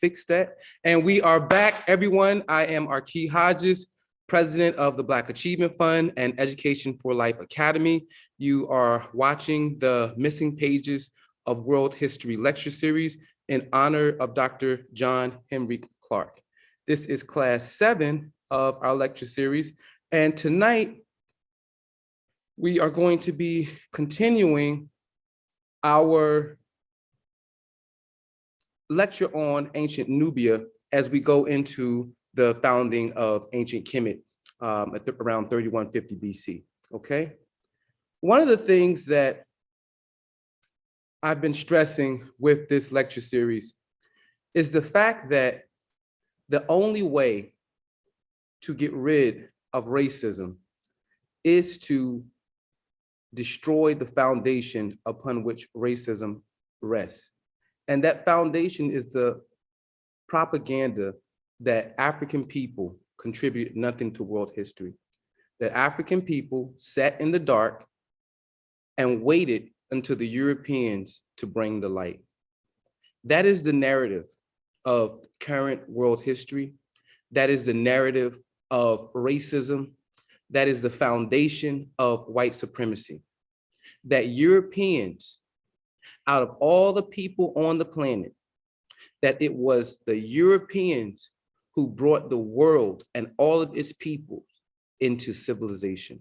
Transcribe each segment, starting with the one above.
fix that. And we are back, everyone. I am Arkeet Hodges, president of the Black Achievement Fund and Education for Life Academy. You are watching the Missing Pages of World History lecture series in honor of Dr. John Henrik Clarke. This is class 7 of our lecture series. And tonight, we are going to be continuing our lecture on ancient Nubia as we go into the founding of ancient Kemet around 3150 BC, okay? One of the things that I've been stressing with this lecture series is the fact that the only way to get rid of racism is to destroy the foundation upon which racism rests. And that foundation is the propaganda that African people contribute nothing to world history. That African people sat in the dark and waited until the Europeans to bring the light. That is the narrative of current world history. That is the narrative of racism. That is the foundation of white supremacy. That Europeans, out of all the people on the planet, that it was the Europeans who brought the world and all of its people into civilization.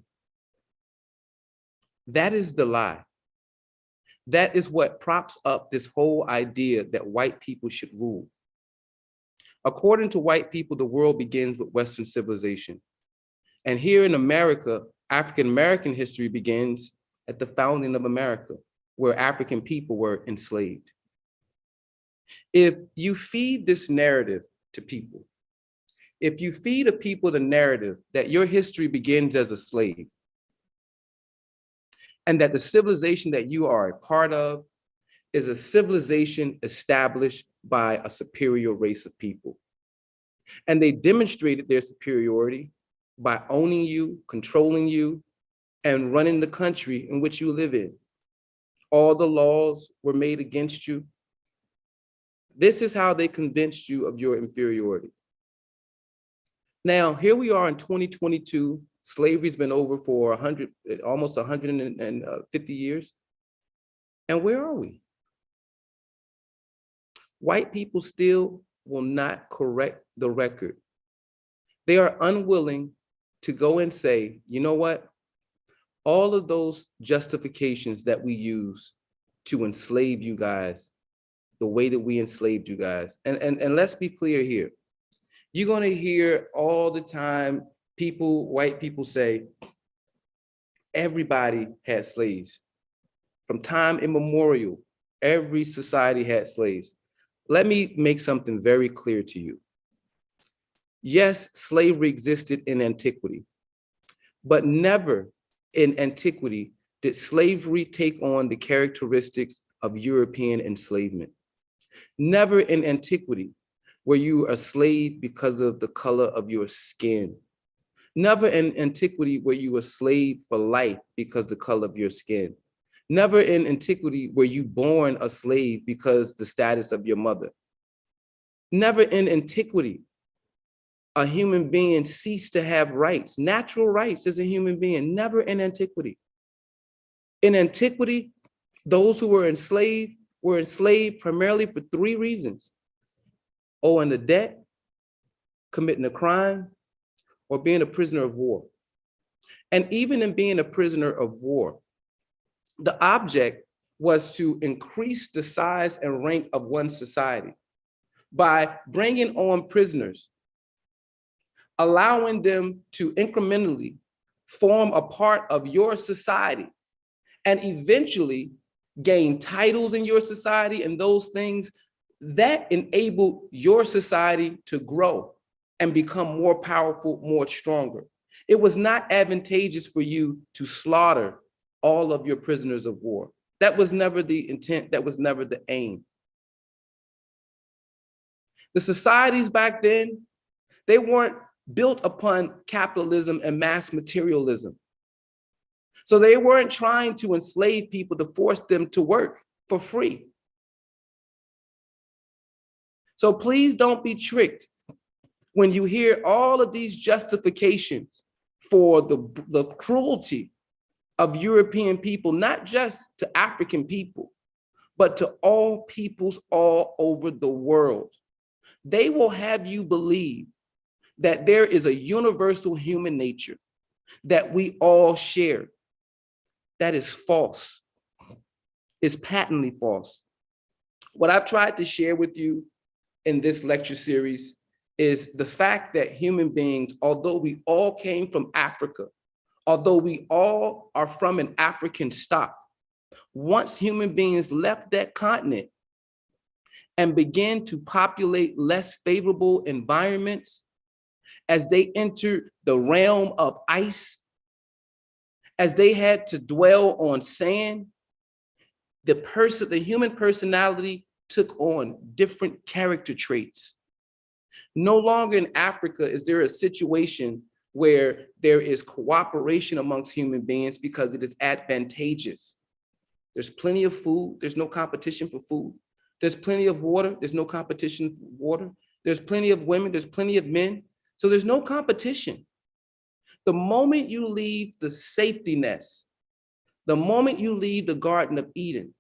That is the lie. That is what props up this whole idea that white people should rule. According to white people, the world begins with Western civilization. And here in America, African-American history begins at the founding of America, where African people were enslaved. If you feed this narrative to people, if you feed a people the narrative that your history begins as a slave, and that the civilization that you are a part of is a civilization established by a superior race of people, and they demonstrated their superiority by owning you, controlling you, and running the country in which you live in. All the laws were made against you. This is how they convinced you of your inferiority. Now, here we are in 2022. Slavery's been over for almost 150 years. And where are we? White people still will not correct the record. They are unwilling to go and say, you know what? All of those justifications that we use to enslave you guys, the way that we enslaved you guys. And let's be clear here. You're gonna hear all the time white people say, everybody had slaves. From time immemorial, every society had slaves. Let me make something very clear to you. Yes, slavery existed in antiquity, but never in antiquity did slavery take on the characteristics of European enslavement. Never in antiquity were you a slave because of the color of your skin. Never in antiquity were you a slave for life because the color of your skin. Never in antiquity were you born a slave because the status of your mother. Never in antiquity a human being ceased to have rights, natural rights as a human being, never in antiquity. In antiquity, those who were enslaved primarily for 3 reasons: owing a debt, committing a crime, or being a prisoner of war. And even in being a prisoner of war, the object was to increase the size and rank of one society by bringing on prisoners, allowing them to incrementally form a part of your society and eventually gain titles in your society, and those things that enable your society to grow and become more powerful, more stronger. It was not advantageous for you to slaughter all of your prisoners of war. That was never the intent, that was never the aim. The societies back then, they weren't built upon capitalism and mass materialism. So they weren't trying to enslave people to force them to work for free. So please don't be tricked when you hear all of these justifications for the cruelty of European people, not just to African people, but to all peoples all over the world. They will have you believe that there is a universal human nature that we all share. That is false. It's patently false. What I've tried to share with you in this lecture series is the fact that human beings, although we all came from Africa, although we all are from an African stock, once human beings left that continent and began to populate less favorable environments, as they entered the realm of ice, as they had to dwell on sand, the human personality took on different character traits. No longer in Africa is there a situation where there is cooperation amongst human beings because it is advantageous. There's plenty of food, there's no competition for food. There's plenty of water, there's no competition for water. There's plenty of women, there's plenty of men. So there's no competition. The moment you leave the safety nest, the moment you leave the Garden of Eden,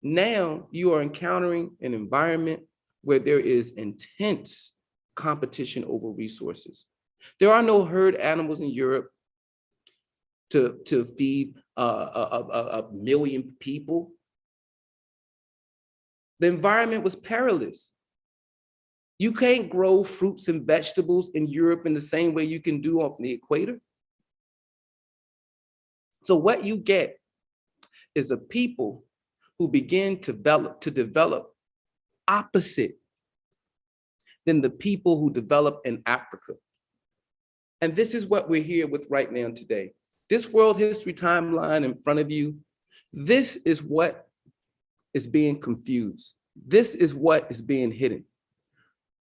now you are encountering an environment where there is intense competition over resources. There are no herd animals in Europe to feed a million people. The environment was perilous. You can't grow fruits and vegetables in Europe in the same way you can do off the equator. So what you get is a people who begin to develop opposite than the people who develop in Africa. And this is what we're here with right now today. This world history timeline in front of you, this is what is being confused. This is what is being hidden.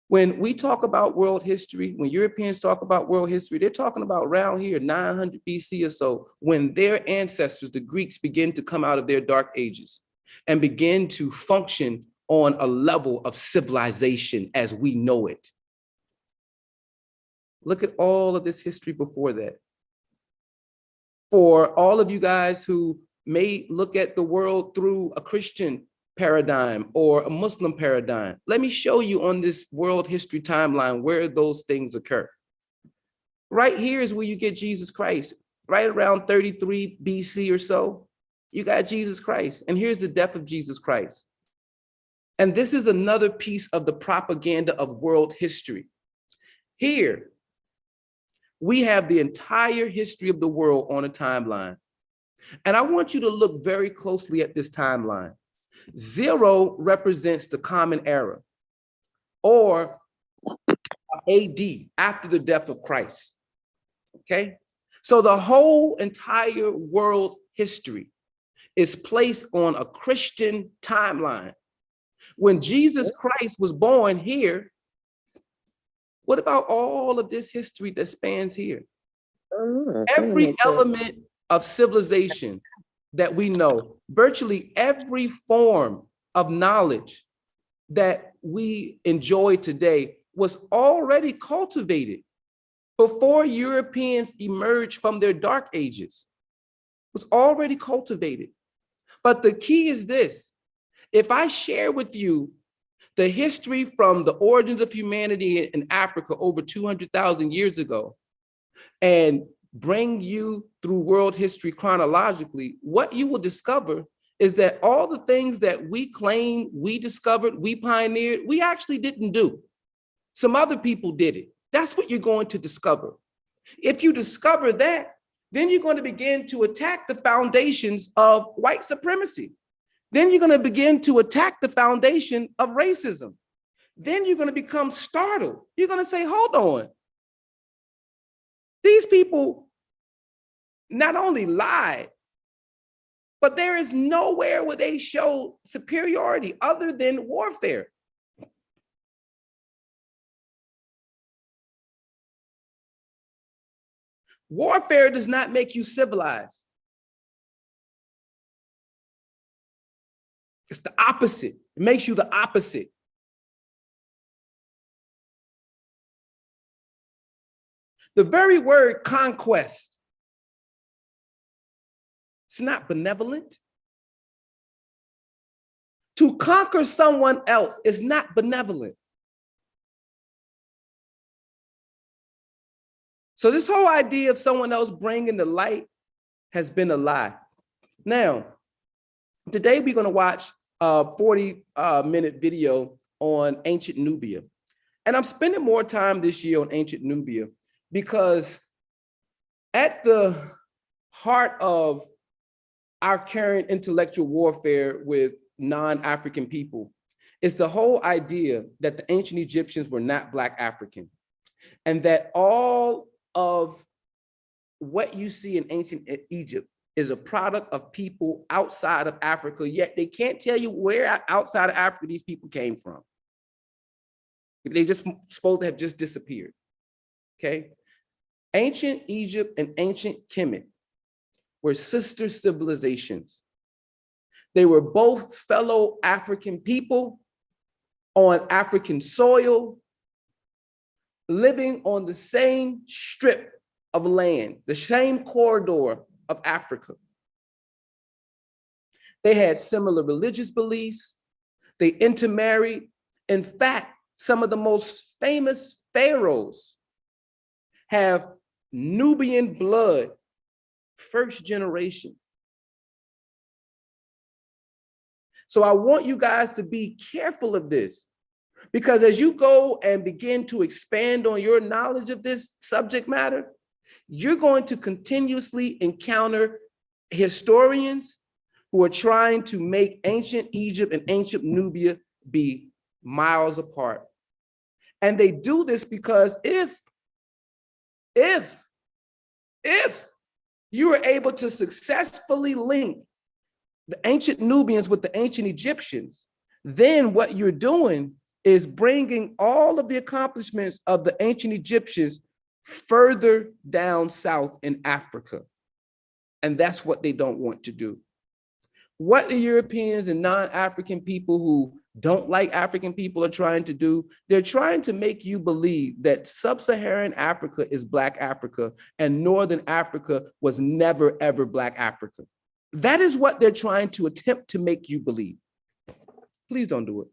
When we talk about world history, when Europeans talk about world history, they're talking about around here, 900 BC or so, when their ancestors, the Greeks, begin to come out of their dark ages and begin to function on a level of civilization as we know it. Look at all of this history before that. For all of you guys who may look at the world through a Christian paradigm or a Muslim paradigm, let me show you on this world history timeline where those things occur. Right here is where you get Jesus Christ. Right around 33 BC or so, you got Jesus Christ. And here's the death of Jesus Christ. And this is another piece of the propaganda of world history. Here, we have the entire history of the world on a timeline. And I want you to look very closely at this timeline. 0 represents the common era, or AD, after the death of Christ. Okay? So the whole entire world history is placed on a Christian timeline. When Jesus Christ was born here, what about all of this history that spans here? Every element of civilization that we know, virtually every form of knowledge that we enjoy today was already cultivated before Europeans emerged from their dark ages. It was already cultivated. But the key is this: if I share with you the history from the origins of humanity in Africa over 200,000 years ago, and bring you through world history chronologically, what you will discover is that all the things that we claim, we discovered, we pioneered, we actually didn't do. Some other people did it. That's what you're going to discover. If you discover that, then you're going to begin to attack the foundations of white supremacy. Then you're going to begin to attack the foundation of racism. Then you're going to become startled. You're going to say, hold on. These people not only lied, but there is nowhere where they show superiority other than warfare. Warfare does not make you civilized. It's the opposite. It makes you the opposite. The very word conquest, it's not benevolent. To conquer someone else is not benevolent. So this whole idea of someone else bringing the light has been a lie. Now, today we're going to watch a 40-minute video on ancient Nubia. And I'm spending more time this year on ancient Nubia because at the heart of our current intellectual warfare with non-African people is the whole idea that the ancient Egyptians were not Black African, and that all of what you see in ancient Egypt is a product of people outside of Africa, yet they can't tell you where outside of Africa these people came from. They just supposed to have just disappeared, okay? Ancient Egypt and ancient Kemet were sister civilizations. They were both fellow African people on African soil, living on the same strip of land, the same corridor of Africa. They had similar religious beliefs. They intermarried. In fact, some of the most famous pharaohs have Nubian blood, first generation. So I want you guys to be careful of this, because as you go and begin to expand on your knowledge of this subject matter, you're going to continuously encounter historians who are trying to make ancient Egypt and ancient Nubia be miles apart. And they do this because if you are able to successfully link the ancient Nubians with the ancient Egyptians, then what you're doing is bringing all of the accomplishments of the ancient Egyptians further down south in Africa. And that's what they don't want to do. What the Europeans and non-African people who don't like African people are trying to do, they're trying to make you believe that sub-Saharan Africa is Black Africa and Northern Africa was never, ever Black Africa. That is what they're trying to attempt to make you believe. Please don't do it.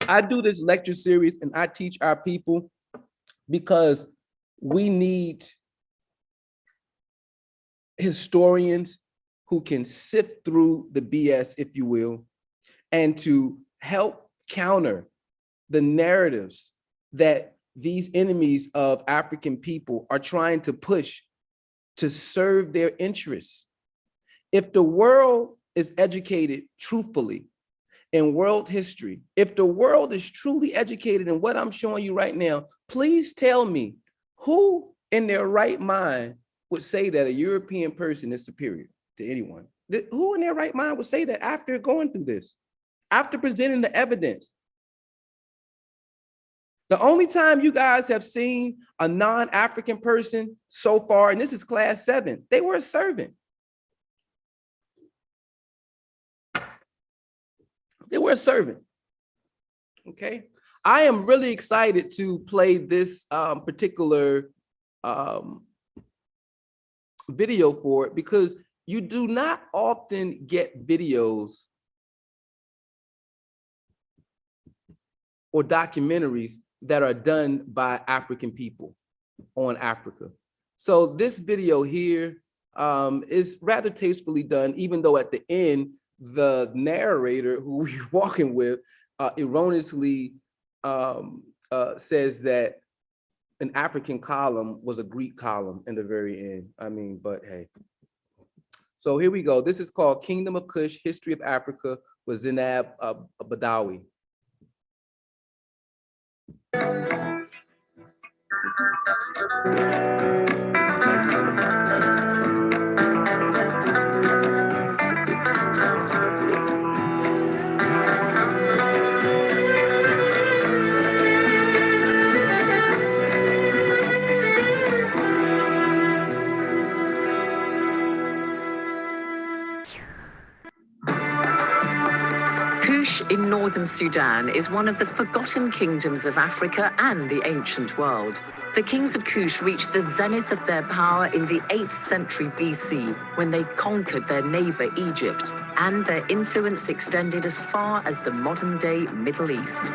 I do this lecture series and I teach our people because we need historians who can sift through the BS, if you will, and to help counter the narratives that these enemies of African people are trying to push to serve their interests. If the world is educated truthfully in world history, if the world is truly educated in what I'm showing you right now, please tell me who in their right mind would say that a European person is superior to anyone? Who in their right mind would say that after going through this, after presenting the evidence? The only time you guys have seen a non-African person so far, and this is class 7, they were a servant. They were a servant, okay? I am really excited to play this particular video for it because you do not often get videos or documentaries that are done by African people on Africa. So this video here is rather tastefully done, even though at the end, the narrator who we're walking with erroneously says that an African column was a Greek column in the very end. I mean, but hey. So here we go. This is called Kingdom of Kush, History of Africa with Zinab Badawi. Kush in northern Sudan is one of the forgotten kingdoms of Africa and the ancient world. The kings of Kush reached the zenith of their power in the 8th century BC when they conquered their neighbor Egypt, and their influence extended as far as the modern-day Middle East.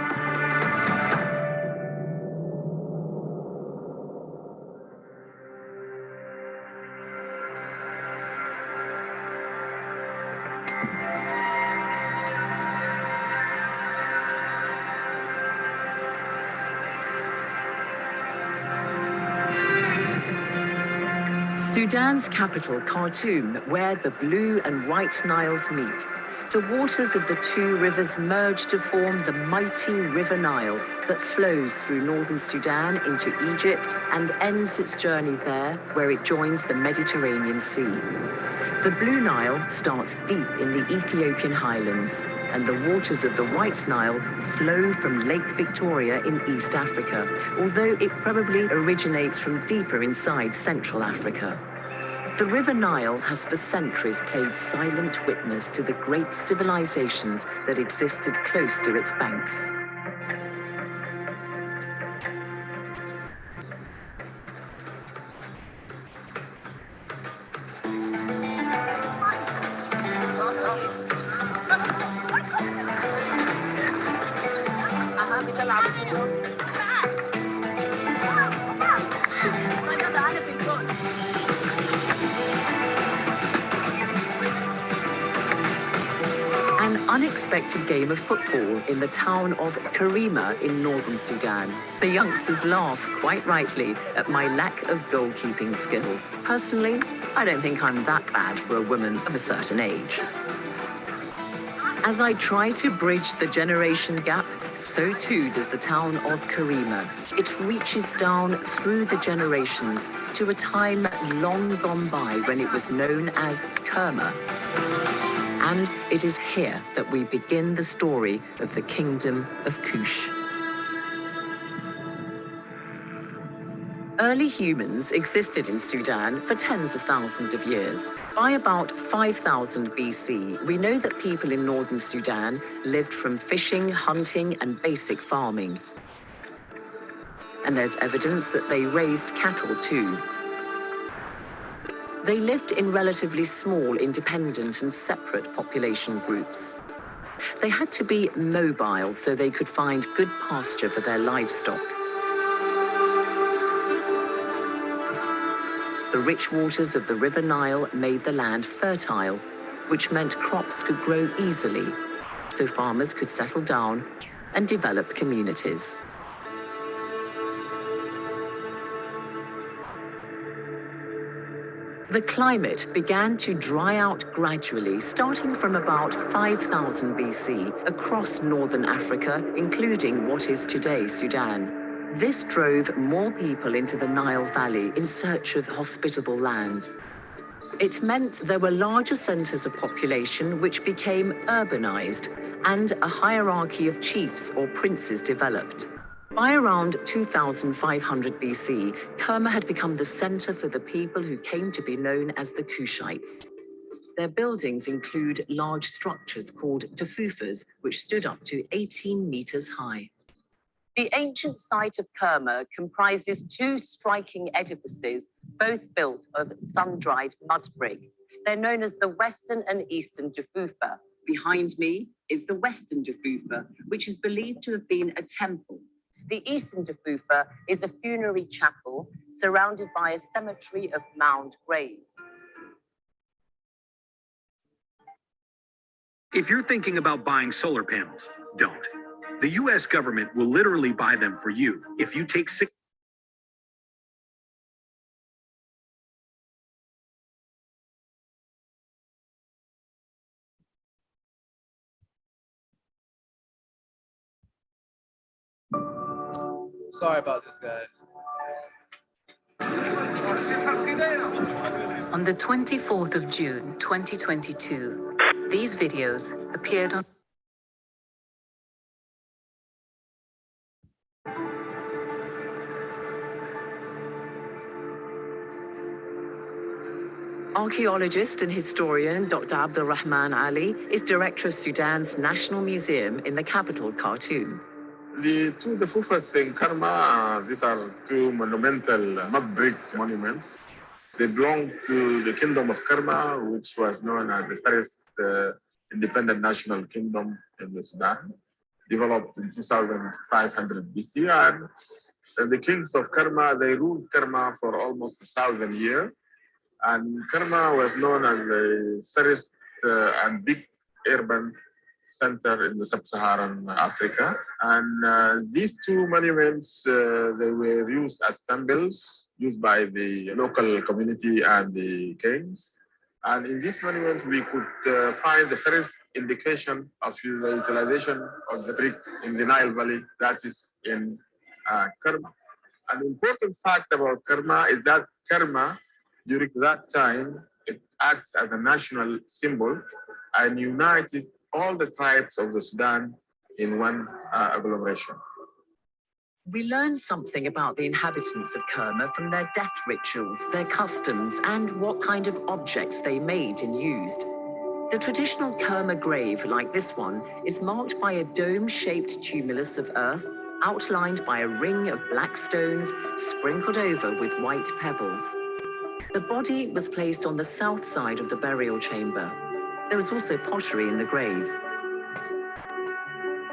Sudan's capital, Khartoum, where the Blue and White Niles meet. The waters of the two rivers merge to form the mighty River Nile that flows through northern Sudan into Egypt and ends its journey there, where it joins the Mediterranean Sea. The Blue Nile starts deep in the Ethiopian highlands, and the waters of the White Nile flow from Lake Victoria in East Africa, although it probably originates from deeper inside Central Africa. The River Nile has for centuries played silent witness to the great civilizations that existed close to its banks. An unexpected game of football in the town of Karima in northern Sudan. The youngsters laugh, quite rightly, at my lack of goalkeeping skills. Personally, I don't think I'm that bad for a woman of a certain age. As I try to bridge the generation gap, so too does the town of Karima. It reaches down through the generations to a time long gone by when it was known as Kerma. And it is here that we begin the story of the Kingdom of Kush. Early humans existed in Sudan for tens of thousands of years. By about 5000 BC, we know that people in northern Sudan lived from fishing, hunting, and basic farming. And there's evidence that they raised cattle too. They lived in relatively small, independent and separate population groups. They had to be mobile so they could find good pasture for their livestock. The rich waters of the River Nile made the land fertile, which meant crops could grow easily, so farmers could settle down and develop communities. The climate began to dry out gradually, starting from about 5000 BC across northern Africa, including what is today Sudan. This drove more people into the Nile Valley in search of hospitable land. It meant there were larger centers of population which became urbanized, and a hierarchy of chiefs or princes developed. By around 2500 BC, Kerma had become the center for the people who came to be known as the Kushites. Their buildings include large structures called tefufas, which stood up to 18 meters high. The ancient site of Kerma comprises two striking edifices, both built of sun-dried mud brick. They're known as the Western and Eastern Tefufa. Behind me is the Western Tefufa, which is believed to have been a temple. The Eastern Tefufa is a funerary chapel surrounded by a cemetery of mound graves. If you're thinking about buying solar panels, don't. The US government will literally buy them for you if you take Sorry about this, guys. On the 24th of June, 2022, these videos appeared on Archaeologist and historian Dr. Abdul Rahman Ali is director of Sudan's National Museum in the capital, Khartoum. The two Dafufas in Karma, these are two monumental mud brick monuments. They belong to the Kingdom of Karma, which was known as the first independent national kingdom in the Sudan, developed in 2500 BC. And the kings of Karma, they ruled Karma for almost 1,000 years. And Karma was known as the first and big urban center in the sub-Saharan Africa. And these two monuments, they were used as symbols used by the local community and the kings. And in this monument, we could find the first indication of the utilization of the brick in the Nile Valley, that is in Kerma. An important fact about Kerma is that Kerma, during that time, it acts as a national symbol and united all the tribes of the Sudan in one agglomeration. We learn something about the inhabitants of Kerma from their death rituals, their customs, and what kind of objects they made and used. The traditional Kerma grave, like this one, is marked by a dome-shaped tumulus of earth, outlined by a ring of black stones sprinkled over with white pebbles. The body was placed on the south side of the burial chamber. There was also pottery in the grave.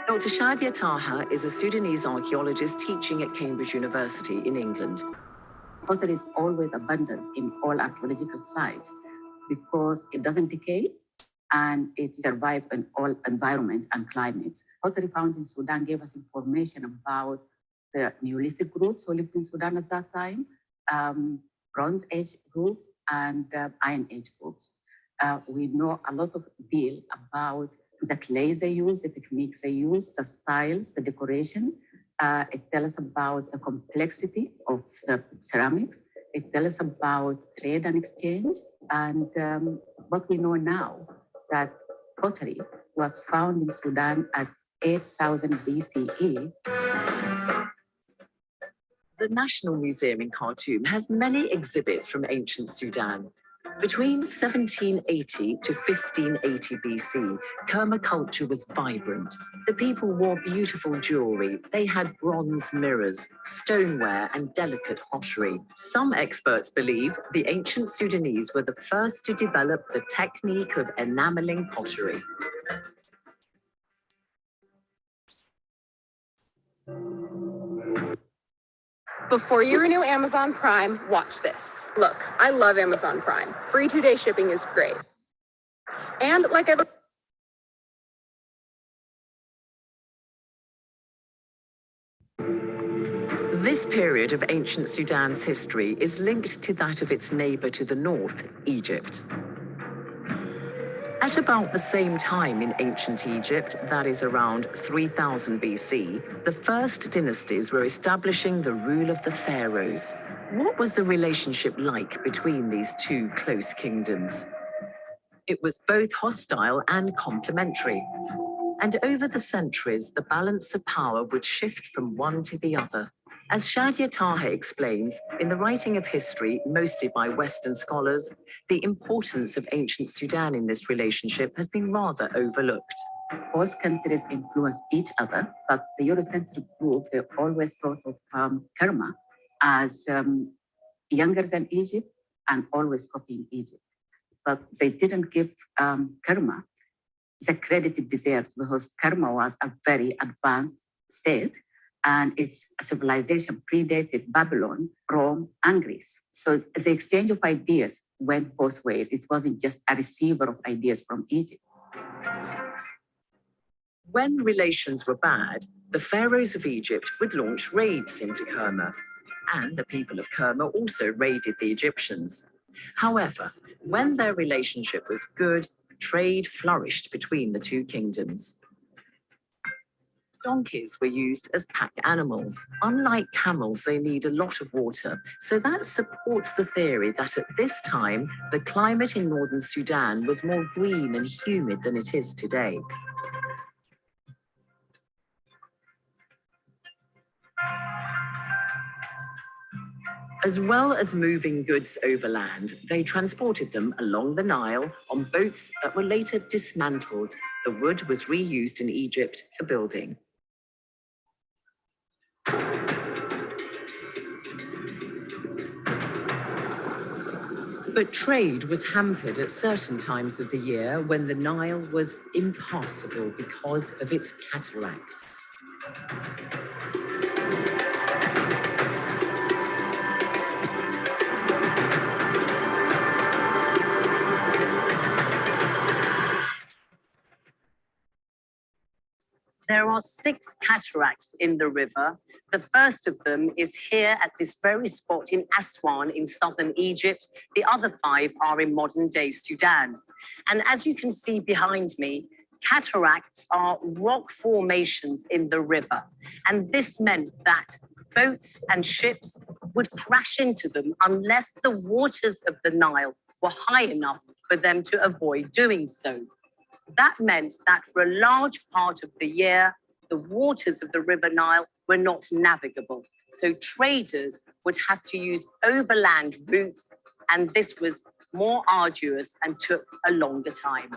Dr. Shadia Taha is a Sudanese archaeologist teaching at Cambridge University in England. Pottery is always abundant in all archaeological sites because it doesn't decay and it survives in all environments and climates. Pottery found in Sudan gave us information about the Neolithic groups who lived in Sudan at that time, Bronze Age groups, and Iron Age groups. We know a lot of deal about the clays they use, the techniques they use, the styles, the decoration. It tells us about the complexity of the ceramics. It tells us about trade and exchange. And what we know now, that pottery was found in Sudan at 8,000 BCE. The National Museum in Khartoum has many exhibits from ancient Sudan. Between 1780 to 1580 BC, Kerma culture was vibrant. The people wore beautiful jewelry. They had bronze mirrors, stoneware, and delicate pottery. Some experts believe the ancient Sudanese were the first to develop the technique of enameling pottery. Before you renew Amazon Prime, watch this. Look, I love Amazon Prime. Free 2-day shipping is great. And like I This period of ancient Sudan's history is linked to that of its neighbor to the north, Egypt. At about the same time in ancient Egypt, that is around 3000 BC, the first dynasties were establishing the rule of the pharaohs. What was the relationship like between these two close kingdoms? It was both hostile and complementary. And over the centuries, the balance of power would shift from one to the other. As Shadia Taha explains, in the writing of history, mostly by Western scholars, the importance of ancient Sudan in this relationship has been rather overlooked. Both countries influence each other, but the Eurocentric group, they always thought of Kerma as younger than Egypt and always copying Egypt. But they didn't give Kerma the credit it deserves because Kerma was a very advanced state and its civilization predated Babylon, Rome, and Greece. So the exchange of ideas went both ways. It wasn't just a receiver of ideas from Egypt. When relations were bad, the pharaohs of Egypt would launch raids into Kerma, and the people of Kerma also raided the Egyptians. However, when their relationship was good, trade flourished between the two kingdoms. Donkeys were used as pack animals. Unlike camels, they need a lot of water. So that supports the theory that at this time, the climate in northern Sudan was more green and humid than it is today. As well as moving goods overland, they transported them along the Nile on boats that were later dismantled. The wood was reused in Egypt for building. But trade was hampered at certain times of the year when the Nile was impassable because of its cataracts. There are 6 cataracts in the river. The first of them is here at this very spot in Aswan in southern Egypt. The other 5 are in modern-day Sudan. And as you can see behind me, cataracts are rock formations in the river. And this meant that boats and ships would crash into them unless the waters of the Nile were high enough for them to avoid doing so. That meant that for a large part of the year, the waters of the River Nile were not navigable. So traders would have to use overland routes, and this was more arduous and took a longer time.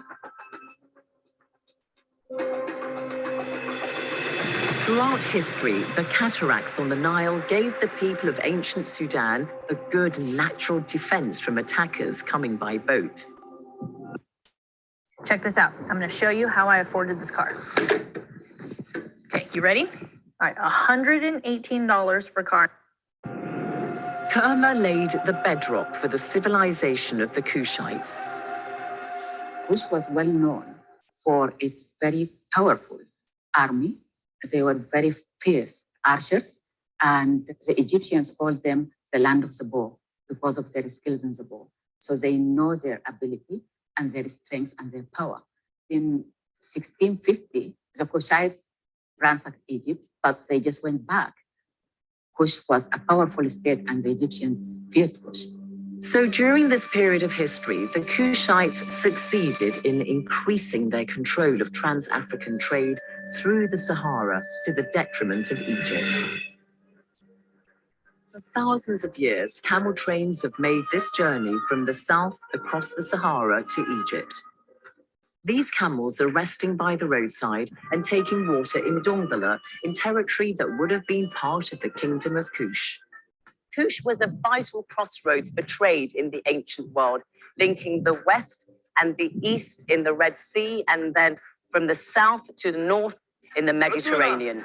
Throughout history, the cataracts on the Nile gave the people of ancient Sudan a good natural defense from attackers coming by boat. Check this out. I'm going to show you how I afforded this car. Okay, you ready? All right, $118 for car. Kerma laid the bedrock for the civilization of the Kushites. Kush was well known for its very powerful army. They were very fierce archers, and the Egyptians called them the land of the bow because of their skills in the bow. So they know their ability and their strength and their power. In 1650, the Kushites ransacked Egypt, but they just went back. Kush was a powerful state and the Egyptians feared Kush. So during this period of history, the Kushites succeeded in increasing their control of trans-African trade through the Sahara to the detriment of Egypt. For thousands of years, camel trains have made this journey from the south across the Sahara to Egypt. These camels are resting by the roadside and taking water in Dongola, in territory that would have been part of the Kingdom of Kush. Kush was a vital crossroads for trade in the ancient world, linking the west and the east in the Red Sea, and then from the south to the north in the Mediterranean.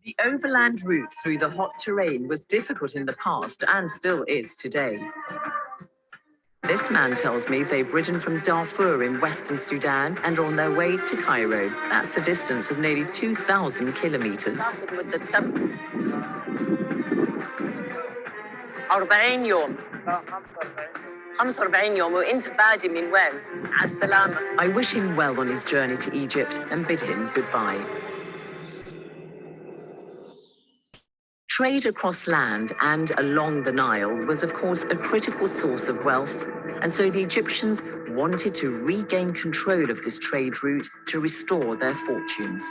The overland route through the hot terrain was difficult in the past and still is today. This man tells me they've ridden from Darfur in Western Sudan and are on their way to Cairo. That's a distance of nearly 2,000 kilometers. 40 يوم 45 يوم وانت بادي من وين؟ على السلامة. I wish him well on his journey to Egypt and bid him goodbye. Trade across land and along the Nile was, of course, a critical source of wealth, and so the Egyptians wanted to regain control of this trade route to restore their fortunes.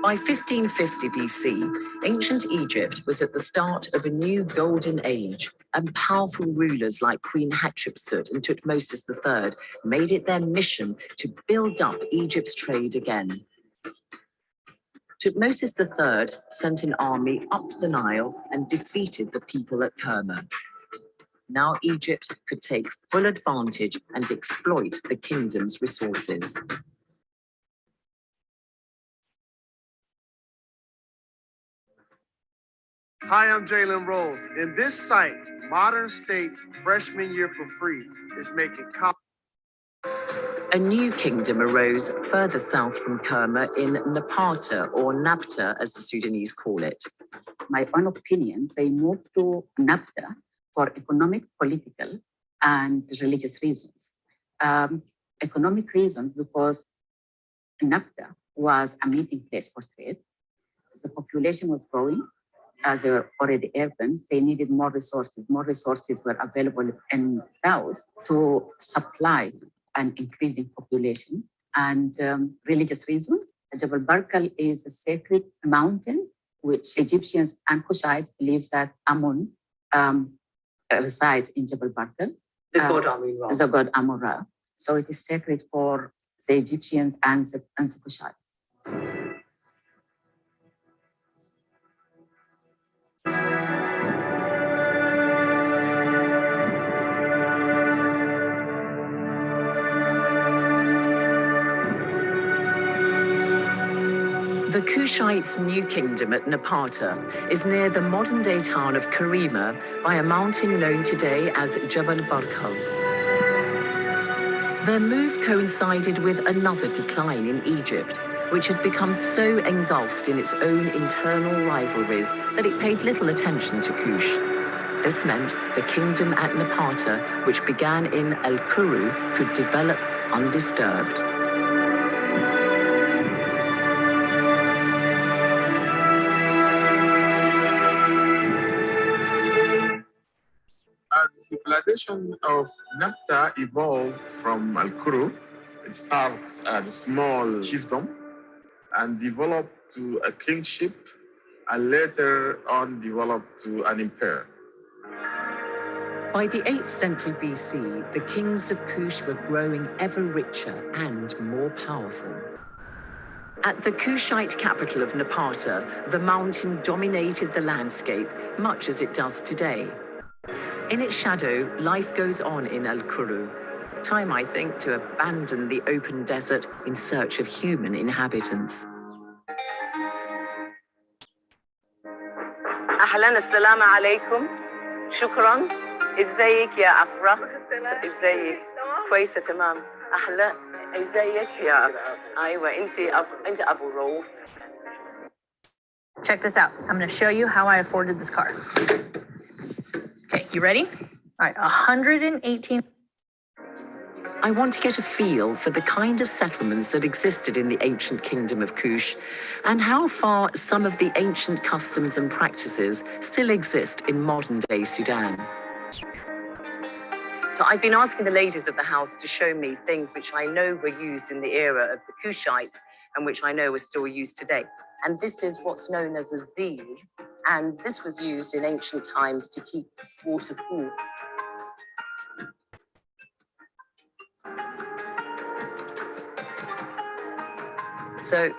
By 1550 BC, ancient Egypt was at the start of a new golden age, and powerful rulers like Queen Hatshepsut and Tutmosis III made it their mission to build up Egypt's trade again. Tutmosis III sent an army up the Nile and defeated the people at Kerma. Now Egypt could take full advantage and exploit the kingdom's resources. Hi, I'm Jalen Rose. In this site, Modern States freshman year for free is making college. A new kingdom arose further south from Kerma in Napata, or Nabta, as the Sudanese call it. My own opinion, they moved to Nabta for economic, political, and religious reasons. Economic reasons because Nabta was a meeting place for trade. The population was growing. As they were already urban, they needed more resources. More resources were available in south to supply an increasing population. And religious reason, Jabal Barkal is a sacred mountain, which Egyptians and Kushites believe that Amun resides in Jabal Barkal. The god Amun-Ra. The god Amun-Ra. So it is sacred for the Egyptians and the Kushites. The Kushites' new kingdom at Napata is near the modern-day town of Karima by a mountain known today as Jabal Barkal. Their move coincided with another decline in Egypt, which had become so engulfed in its own internal rivalries that it paid little attention to Kush. This meant the kingdom at Napata, which began in El-Kuru, could develop undisturbed. As the civilization of Nabta evolved from Al-Kuru, it starts as a small chiefdom and developed to a kingship, and later on developed to an empire. By the 8th century BC, the kings of Kush were growing ever richer and more powerful. At the Kushite capital of Napata, the mountain dominated the landscape, much as it does today. In its shadow, life goes on in El-Kuru. Time, I think, to abandon the open desert in search of human inhabitants. أهلاً السلام عليكم شكراً ازيك يا أفرح ازيك كويسة تمام أهلا ازيك يا أيوة أنت أبو روف. Check this out. I'm going to show you how I afforded this car. Okay, you ready? All right, 118. I want to get a feel for the kind of settlements that existed in the ancient kingdom of Kush and how far some of the ancient customs and practices still exist in modern-day Sudan. So I've been asking the ladies of the house to show me things which I know were used in the era of the Kushites and which I know are still used today. And this is what's known as a zeel. And this was used in ancient times to keep water cool. So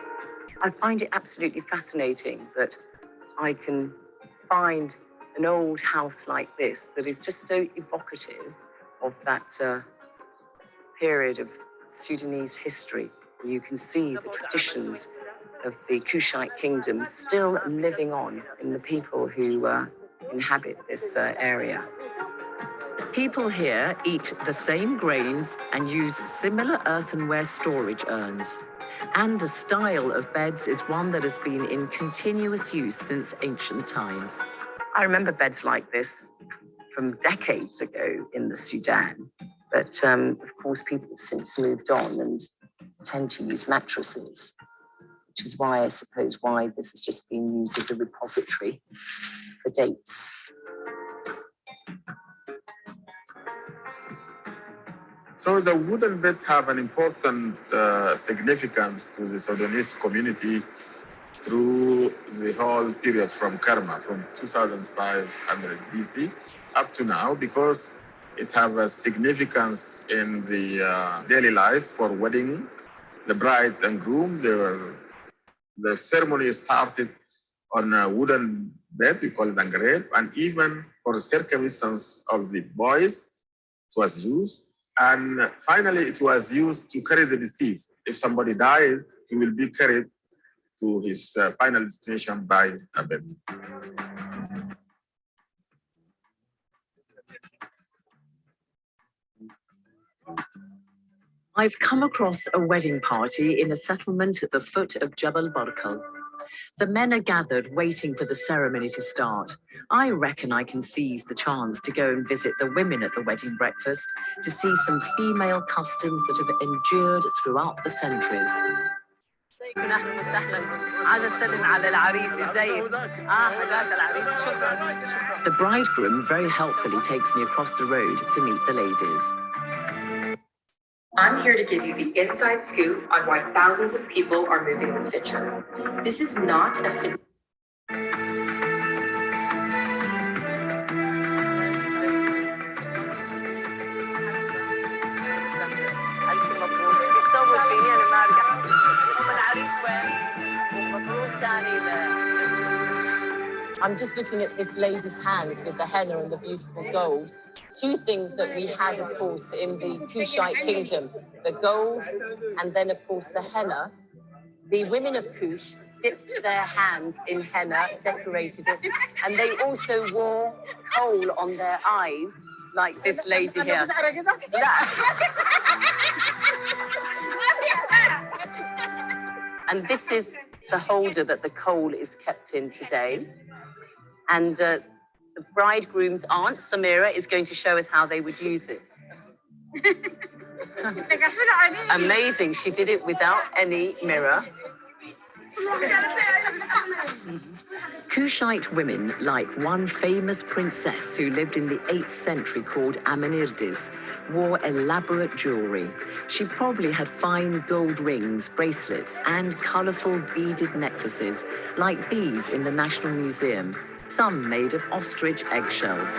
I find it absolutely fascinating that I can find an old house like this that is just so evocative of that period of Sudanese history. You can see the traditions of the Kushite kingdom still living on in the people who inhabit this area. People here eat the same grains and use similar earthenware storage urns. And the style of beds is one that has been in continuous use since ancient times. I remember beds like this from decades ago in the Sudan, but of course people have since moved on and tend to use mattresses, which is why I suppose why this has just been used as a repository for dates. So the wooden bed have an important significance to the Sudanese community through the whole period from Karma, from 2500 BC up to now, because it have a significance in the daily life for wedding, the bride and groom. The ceremony started on a wooden bed, we call it angreb, and even for the circumcisions of the boys, it was used. And finally, it was used to carry the deceased. If somebody dies, he will be carried to his final destination by a bed. I've come across a wedding party in a settlement at the foot of Jabal Barkal. The men are gathered waiting for the ceremony to start. I reckon I can seize the chance to go and visit the women at the wedding breakfast to see some female customs that have endured throughout the centuries. The bridegroom very helpfully takes me across the road to meet the ladies. I'm here to give you the inside scoop on why thousands of people are moving with Fitcher. This is not a fit. I'm just looking at this lady's hands with the henna and the beautiful gold. Two things that we had, of course, in the Kushite kingdom, the gold and then, of course, the henna. The women of Kush dipped their hands in henna, decorated it, and they also wore kohl on their eyes, like this lady here. And this is the holder that the kohl is kept in today. And the bridegroom's aunt, Samira, is going to show us how they would use it. Amazing, she did it without any mirror. Kushite women, like one famous princess who lived in the 8th century called Amenirdes, wore elaborate jewelry. She probably had fine gold rings, bracelets, and colorful beaded necklaces like these in the National Museum, some made of ostrich eggshells.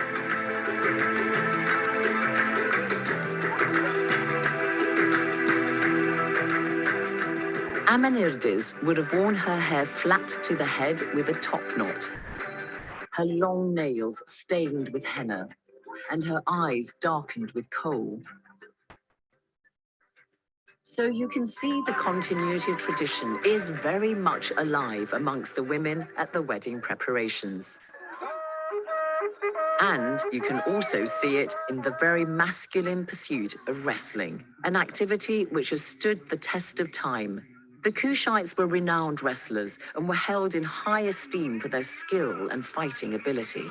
Amenirdes would have worn her hair flat to the head with a top knot, her long nails stained with henna, and her eyes darkened with kohl. So you can see the continuity of tradition is very much alive amongst the women at the wedding preparations. And you can also see it in the very masculine pursuit of wrestling, an activity which has stood the test of time. The Kushites were renowned wrestlers and were held in high esteem for their skill and fighting ability.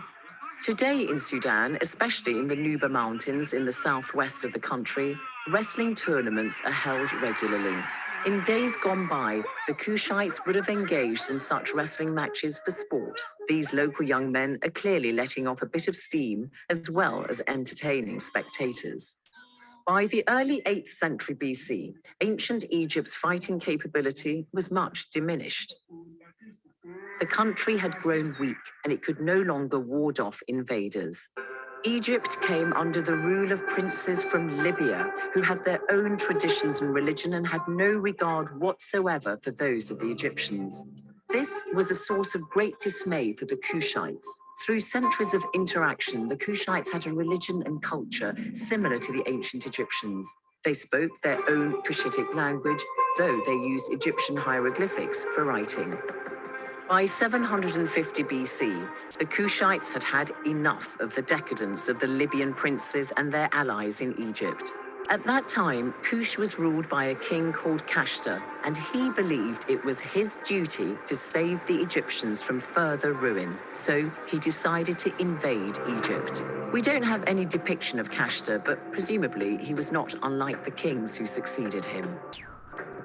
Today in Sudan, especially in the Nuba Mountains in the southwest of the country, wrestling tournaments are held regularly. In days gone by, the Kushites would have engaged in such wrestling matches for sport. These local young men are clearly letting off a bit of steam as well as entertaining spectators. By the early 8th century BC, ancient Egypt's fighting capability was much diminished. The country had grown weak and it could no longer ward off invaders. Egypt came under the rule of princes from Libya who had their own traditions and religion and had no regard whatsoever for those of the Egyptians. This was a source of great dismay for the Kushites. Through centuries of interaction, the Kushites had a religion and culture similar to the ancient Egyptians. They spoke their own Cushitic language, though they used Egyptian hieroglyphics for writing. By 750 BC, the Kushites had had enough of the decadence of the Libyan princes and their allies in Egypt. At that time, Kush was ruled by a king called Kashta, and he believed it was his duty to save the Egyptians from further ruin. So he decided to invade Egypt. We don't have any depiction of Kashta, but presumably he was not unlike the kings who succeeded him.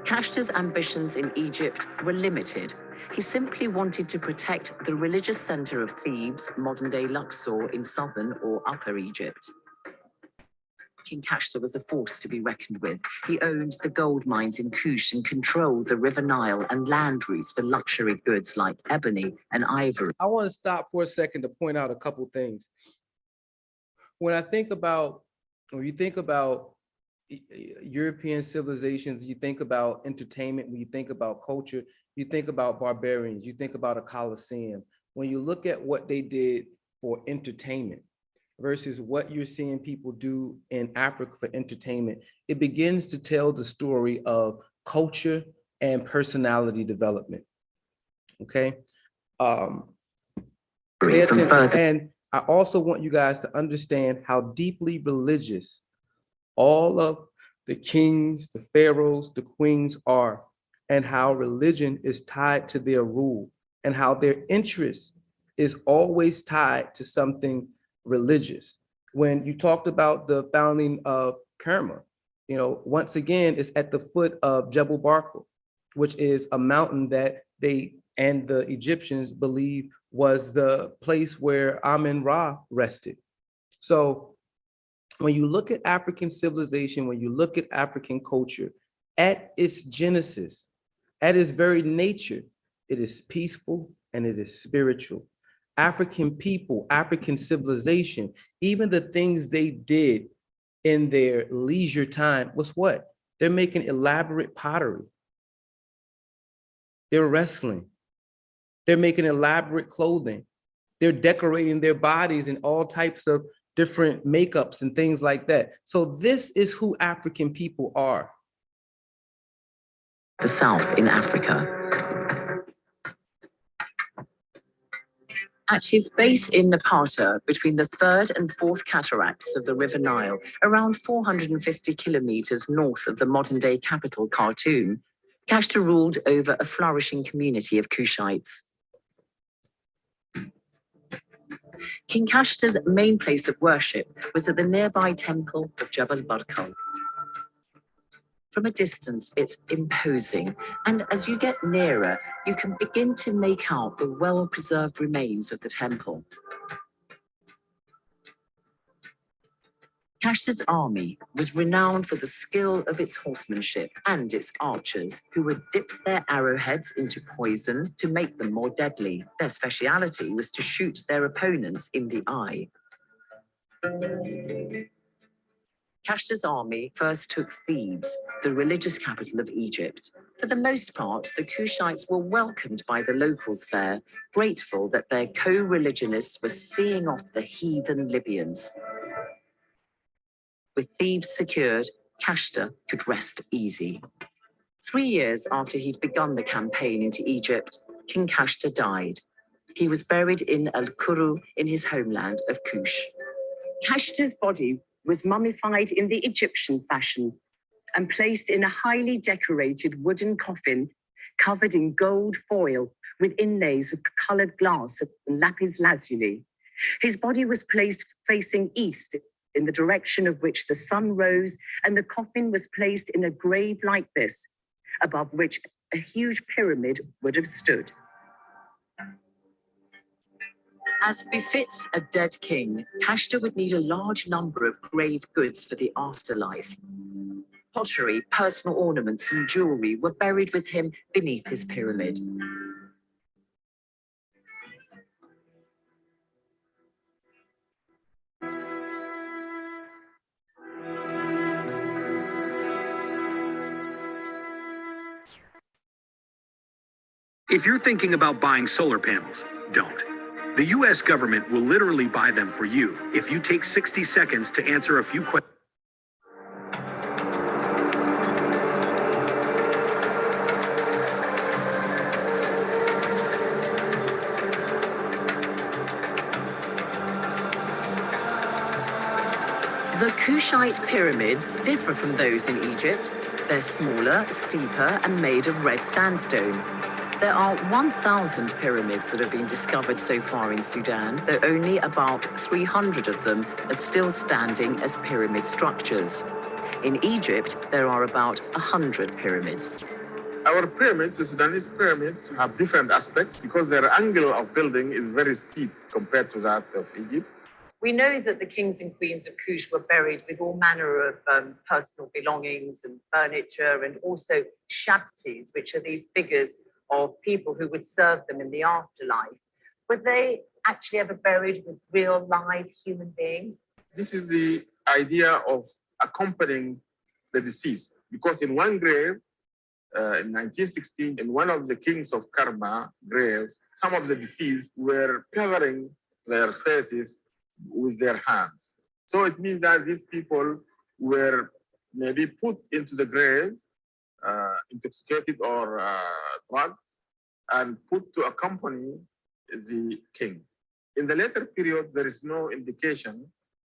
Kashta's ambitions in Egypt were limited. He simply wanted to protect the religious center of Thebes, modern-day Luxor, in southern or upper Egypt. King Kashta was a force to be reckoned with. He owned the gold mines in Kush and controlled the River Nile and land routes for luxury goods like ebony and ivory. I want to stop for a second to point out a couple things. When I think about, or you think about European civilizations, you think about entertainment, when you think about culture, you think about barbarians, you think about a Colosseum. When you look at what they did for entertainment versus what you're seeing people do in Africa for entertainment, it begins to tell the story of culture and personality development. Okay. Pay attention. And I also want you guys to understand how deeply religious all of the kings, the pharaohs, the queens are, and how religion is tied to their rule, and how their interest is always tied to something religious. When you talked about the founding of Kerma, you know, once again, it's at the foot of Jebel Barkal, which is a mountain that they and the Egyptians believe was the place where Amun-Ra rested. So When you look at African civilization, when you look at African culture, at its genesis, at its very nature, it is peaceful and it is spiritual. African people, African civilization, even the things they did in their leisure time was what? They're making elaborate pottery. They're wrestling. They're making elaborate clothing. They're decorating their bodies in all types of different makeups and things like that. So this is who African people are. The South in Africa. At his base in Napata, between the third and fourth cataracts of the River Nile, around 450 kilometers north of the modern-day capital, Khartoum, Kashta ruled over a flourishing community of Kushites. King Kashta's main place of worship was at the nearby temple of Jabal Barkal. From a distance, it's imposing, and as you get nearer, you can begin to make out the well-preserved remains of the temple. Kashta's army was renowned for the skill of its horsemanship and its archers, who would dip their arrowheads into poison to make them more deadly. Their speciality was to shoot their opponents in the eye. Kashta's army first took Thebes, the religious capital of Egypt. For the most part, the Kushites were welcomed by the locals there, grateful that their co-religionists were seeing off the heathen Libyans. With Thebes secured, Kashta could rest easy. 3 years after he'd begun the campaign into Egypt, King Kashta died. He was buried in Al-Kuru in his homeland of Kush. Kashta's body was mummified in the Egyptian fashion and placed in a highly decorated wooden coffin covered in gold foil with inlays of colored glass and lapis lazuli. His body was placed facing east in the direction of which the sun rose, and the coffin was placed in a grave like this, above which a huge pyramid would have stood. As befits a dead king, Kashta would need a large number of grave goods for the afterlife. Pottery, personal ornaments, and jewelry were buried with him beneath his pyramid. If you're thinking about buying solar panels, don't. The US government will literally buy them for you if you take 60 seconds to answer a few questions. The Kushite pyramids differ from those in Egypt. They're smaller, steeper, and made of red sandstone. There are 1,000 pyramids that have been discovered so far in Sudan, though only about 300 of them are still standing as pyramid structures. In Egypt, there are about 100 pyramids. Our pyramids, the Sudanese pyramids, have different aspects because their angle of building is very steep compared to that of Egypt. We know that the kings and queens of Kush were buried with all manner of personal belongings and furniture, and also shabtis, which are these figures of people who would serve them in the afterlife. Were they actually ever buried with real live human beings? This is the idea of accompanying the deceased, because in one grave, in 1916, in one of the kings of Karma graves, some of the deceased were covering their faces with their hands. So it means that these people were maybe put into the grave, intoxicated or drugged, and put to accompany the king. In the later period, there is no indication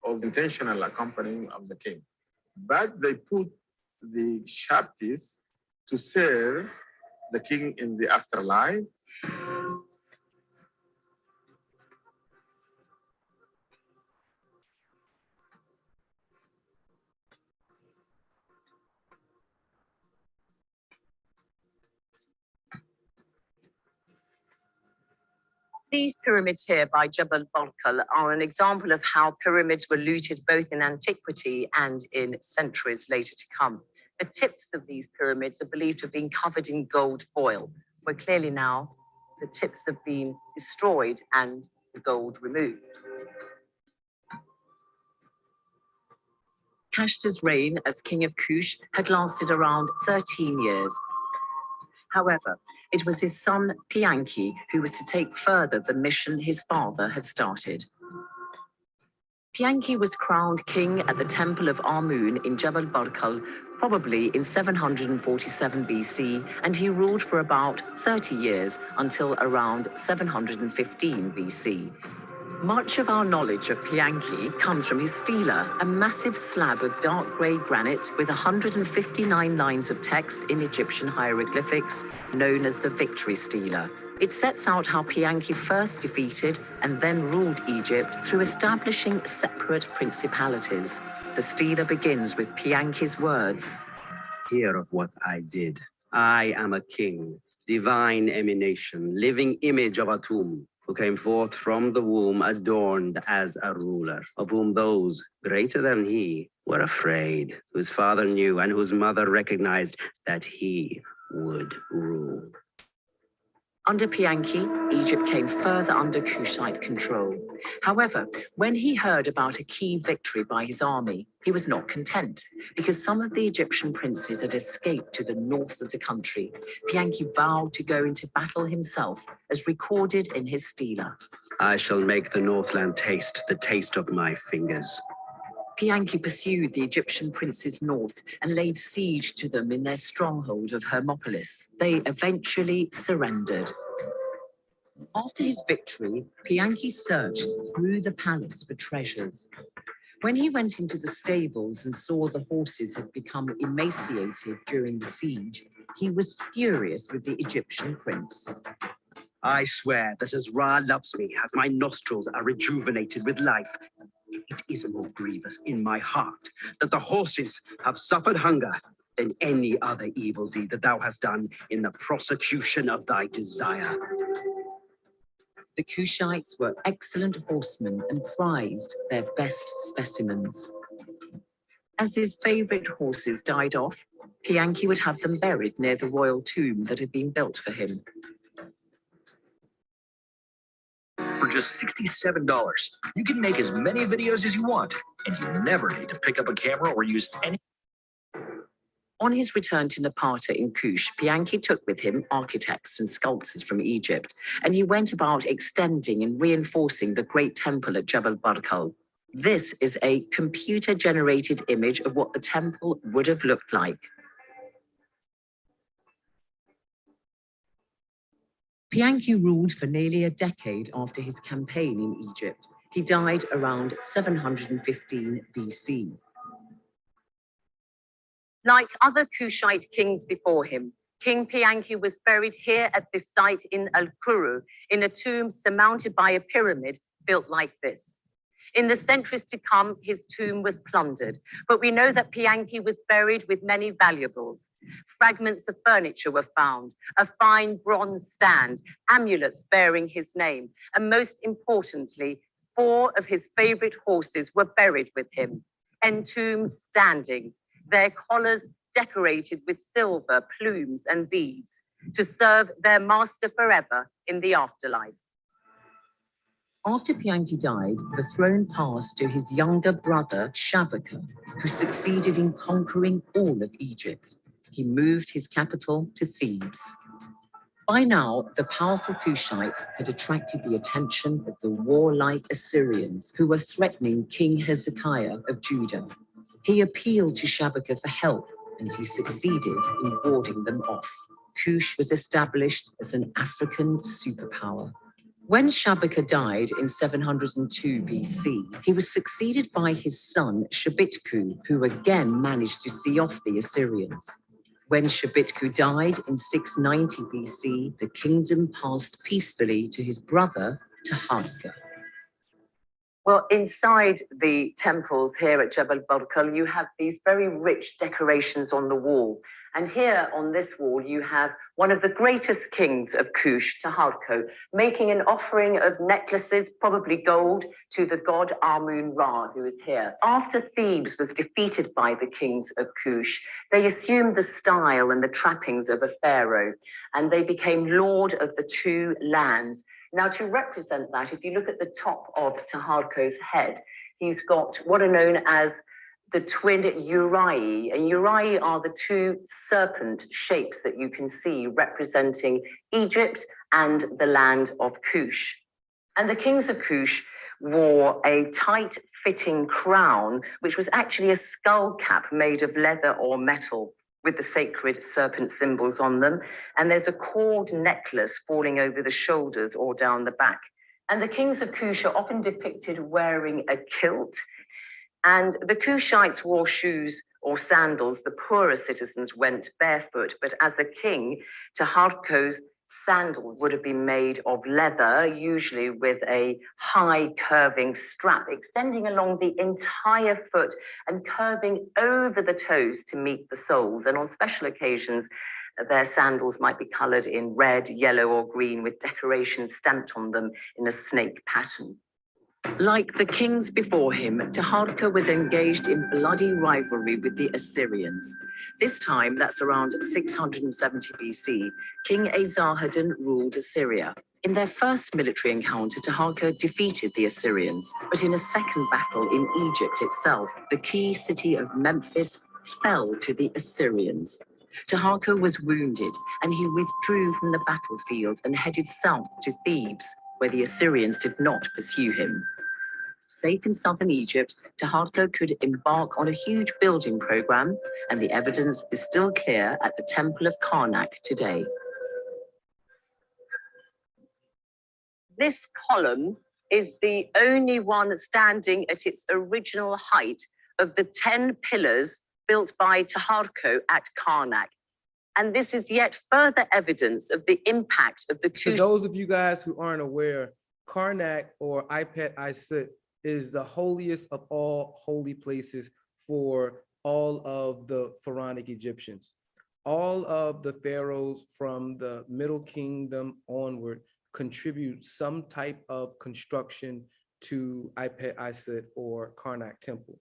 of intentional accompanying of the king, but they put the shabtis to serve the king in the afterlife. These pyramids here by Jebel Barkal are an example of how pyramids were looted both in antiquity and in centuries later to come. The tips of these pyramids are believed to have been covered in gold foil, where clearly now the tips have been destroyed and the gold removed. Kashta's reign as king of Kush had lasted around 13 years. However, it was his son Pianki who was to take further the mission his father had started. Pianki was crowned king at the temple of Amun in Jebel Barkal, probably in 747 BC, and he ruled for about 30 years until around 715 BC. Much of our knowledge of Pianki comes from his stela, a massive slab of dark grey granite with 159 lines of text in Egyptian hieroglyphics, known as the Victory Stela. It sets out how Pianki first defeated and then ruled Egypt through establishing separate principalities. The stela begins with Pianki's words. Hear of what I did. I am a king, divine emanation, living image of Atum, who came forth from the womb adorned as a ruler, of whom those greater than he were afraid, whose father knew and whose mother recognized that he would rule. Under Pianki, Egypt came further under Kushite control. However, when he heard about a key victory by his army, he was not content, because some of the Egyptian princes had escaped to the north of the country. Pianki vowed to go into battle himself, as recorded in his stela. I shall make the Northland taste the taste of my fingers. Pianki pursued the Egyptian princes north and laid siege to them in their stronghold of Hermopolis. They eventually surrendered. After his victory, Pianki searched through the palace for treasures. When he went into the stables and saw the horses had become emaciated during the siege, he was furious with the Egyptian prince. I swear that as Ra loves me, as my nostrils are rejuvenated with life, it is more grievous in my heart that the horses have suffered hunger than any other evil deed that thou hast done in the prosecution of thy desire. The Kushites were excellent horsemen and prized their best specimens. As his favorite horses died off, Pianki would have them buried near the royal tomb that had been built for him. For just $67, you can make as many videos as you want, and you never need to pick up a camera or use any. On his return to Napata in Kush, Pianki took with him architects and sculptors from Egypt, and he went about extending and reinforcing the great temple at Jebel Barkal. This is a computer-generated image of what the temple would have looked like. Pianki ruled for nearly a decade after his campaign in Egypt. He died around 715 BC. Like other Kushite kings before him, King Pianki was buried here at this site in Al-Kuru in a tomb surmounted by a pyramid built like this. In the centuries to come, his tomb was plundered, but we know that Pianki was buried with many valuables. Fragments of furniture were found, a fine bronze stand, amulets bearing his name, and most importantly, 4 of his favorite horses were buried with him, entombed standing, their collars decorated with silver, plumes, and beads, to serve their master forever in the afterlife. After Pianki died, the throne passed to his younger brother, Shabaka, who succeeded in conquering all of Egypt. He moved his capital to Thebes. By now, the powerful Kushites had attracted the attention of the warlike Assyrians, who were threatening King Hezekiah of Judah. He appealed to Shabaka for help, and he succeeded in warding them off. Kush was established as an African superpower. When Shabaka died in 702 BC, he was succeeded by his son Shabitku, who again managed to see off the Assyrians. When Shabitku died in 690 BC, the kingdom passed peacefully to his brother Taharqa. Well, inside the temples here at Jebel Barkal, you have these very rich decorations on the wall. And here on this wall, you have one of the greatest kings of Kush, Taharqa, making an offering of necklaces, probably gold, to the god Amun-Ra, who is here. After Thebes was defeated by the kings of Kush, they assumed the style and the trappings of a pharaoh, and they became lord of the two lands. Now, to represent that, if you look at the top of Taharqa's head, he's got what are known as the twin Uraei. And Uraei are the two serpent shapes that you can see representing Egypt and the land of Kush. And the kings of Kush wore a tight-fitting crown, which was actually a skull cap made of leather or metal, with the sacred serpent symbols on them. And there's a cord necklace falling over the shoulders or down the back. And the kings of Kush are often depicted wearing a kilt. And the Kushites wore shoes or sandals. The poorer citizens went barefoot. But as a king, Taharqa's sandals would have been made of leather, usually with a high curving strap extending along the entire foot and curving over the toes to meet the soles. And on special occasions, their sandals might be colored in red, yellow, or green with decorations stamped on them in a snake pattern. Like the kings before him, Taharqa was engaged in bloody rivalry with the Assyrians. This time, that's around 670 BC, King Esarhaddon ruled Assyria. In their first military encounter, Taharqa defeated the Assyrians, but in a second battle in Egypt itself, the key city of Memphis fell to the Assyrians. Taharqa was wounded, and he withdrew from the battlefield and headed south to Thebes, where the Assyrians did not pursue him. Safe in southern Egypt, Taharqa could embark on a huge building program, and the evidence is still clear at the Temple of Karnak today. This column is the only one standing at its original height of the 10 pillars built by Taharqa at Karnak. And this is yet further evidence of the impact of the For those of you guys who aren't aware, Karnak or Ipet Isit is the holiest of all holy places for all of the pharaonic Egyptians. All of the pharaohs from the Middle Kingdom onward contribute some type of construction to Ipet Isit or Karnak Temple.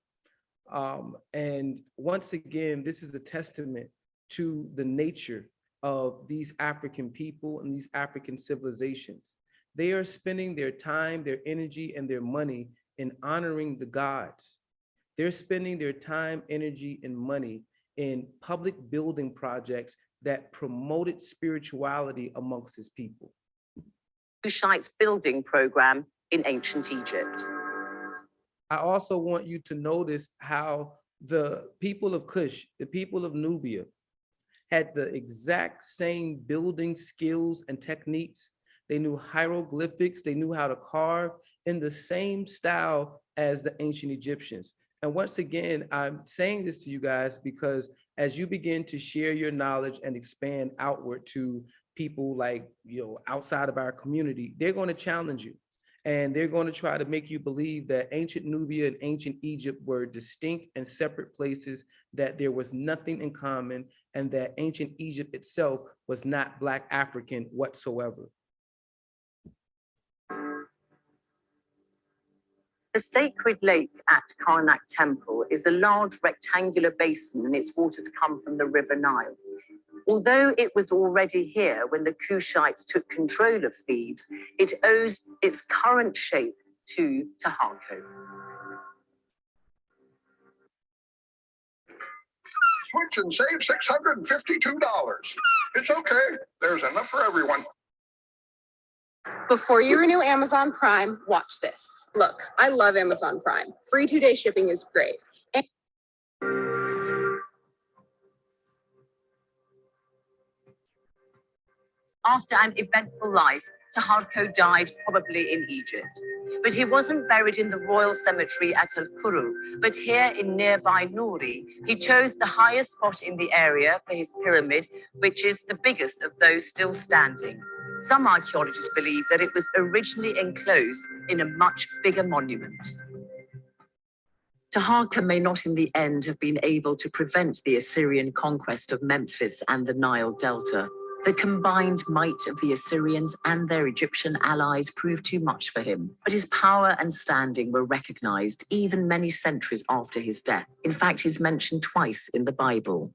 And once again, this is a testament to the nature of these African people and these African civilizations. They are spending their time, their energy, and their money in honoring the gods. They're spending their time, energy, and money in public building projects that promoted spirituality amongst his people. Kushites building program in ancient Egypt. I also want you to notice how the people of Kush, the people of Nubia, had the exact same building skills and techniques. They knew hieroglyphics, they knew how to carve in the same style as the ancient Egyptians. And once again, I'm saying this to you guys because as you begin to share your knowledge and expand outward to people like, outside of our community, they're going to challenge you. And they're going to try to make you believe that ancient Nubia and ancient Egypt were distinct and separate places, that there was nothing in common, and that ancient Egypt itself was not Black African whatsoever. The sacred lake at Karnak Temple is a large rectangular basin, and its waters come from the River Nile. Although it was already here when the Kushites took control of Thebes, it owes its current shape to Taharqa. Switch and save $652. It's okay. There's enough for everyone. Before you renew Amazon Prime, watch this. Look, I love Amazon Prime. Free 2-day shipping is great. After an eventful life, Taharqa died probably in Egypt. But he wasn't buried in the royal cemetery at Al-Kuru, but here in nearby Nuri. He chose the highest spot in the area for his pyramid, which is the biggest of those still standing. Some archaeologists believe that it was originally enclosed in a much bigger monument. Taharqa may not in the end have been able to prevent the Assyrian conquest of Memphis and the Nile Delta. The combined might of the Assyrians and their Egyptian allies proved too much for him, but his power and standing were recognized even many centuries after his death. In fact, he's mentioned twice in the Bible.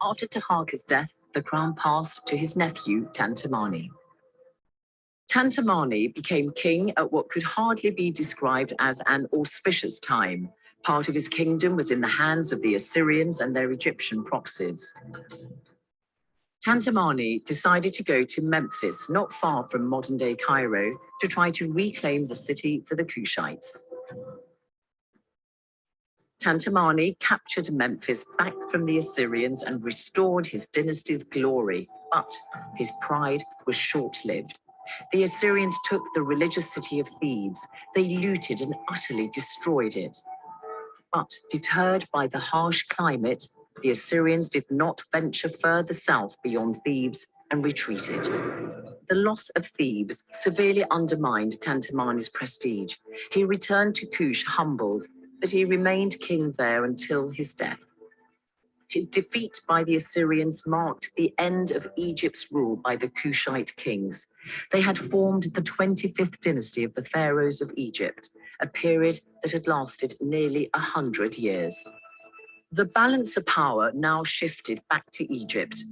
After Taharqa's death, the crown passed to his nephew, Tantamani. Tantamani became king at what could hardly be described as an auspicious time. Part of his kingdom was in the hands of the Assyrians and their Egyptian proxies. Tantamani decided to go to Memphis, not far from modern-day Cairo, to try to reclaim the city for the Kushites. Tantamani captured Memphis back from the Assyrians and restored his dynasty's glory, but his pride was short-lived. The Assyrians took the religious city of Thebes. They looted and utterly destroyed it. But deterred by the harsh climate, the Assyrians did not venture further south beyond Thebes and retreated. The loss of Thebes severely undermined Tantamani's prestige. He returned to Kush humbled, but he remained king there until his death. His defeat by the Assyrians marked the end of Egypt's rule by the Kushite kings. They had formed the 25th dynasty of the pharaohs of Egypt, a period that had lasted nearly 100 years. The balance of power now shifted back to Egypt.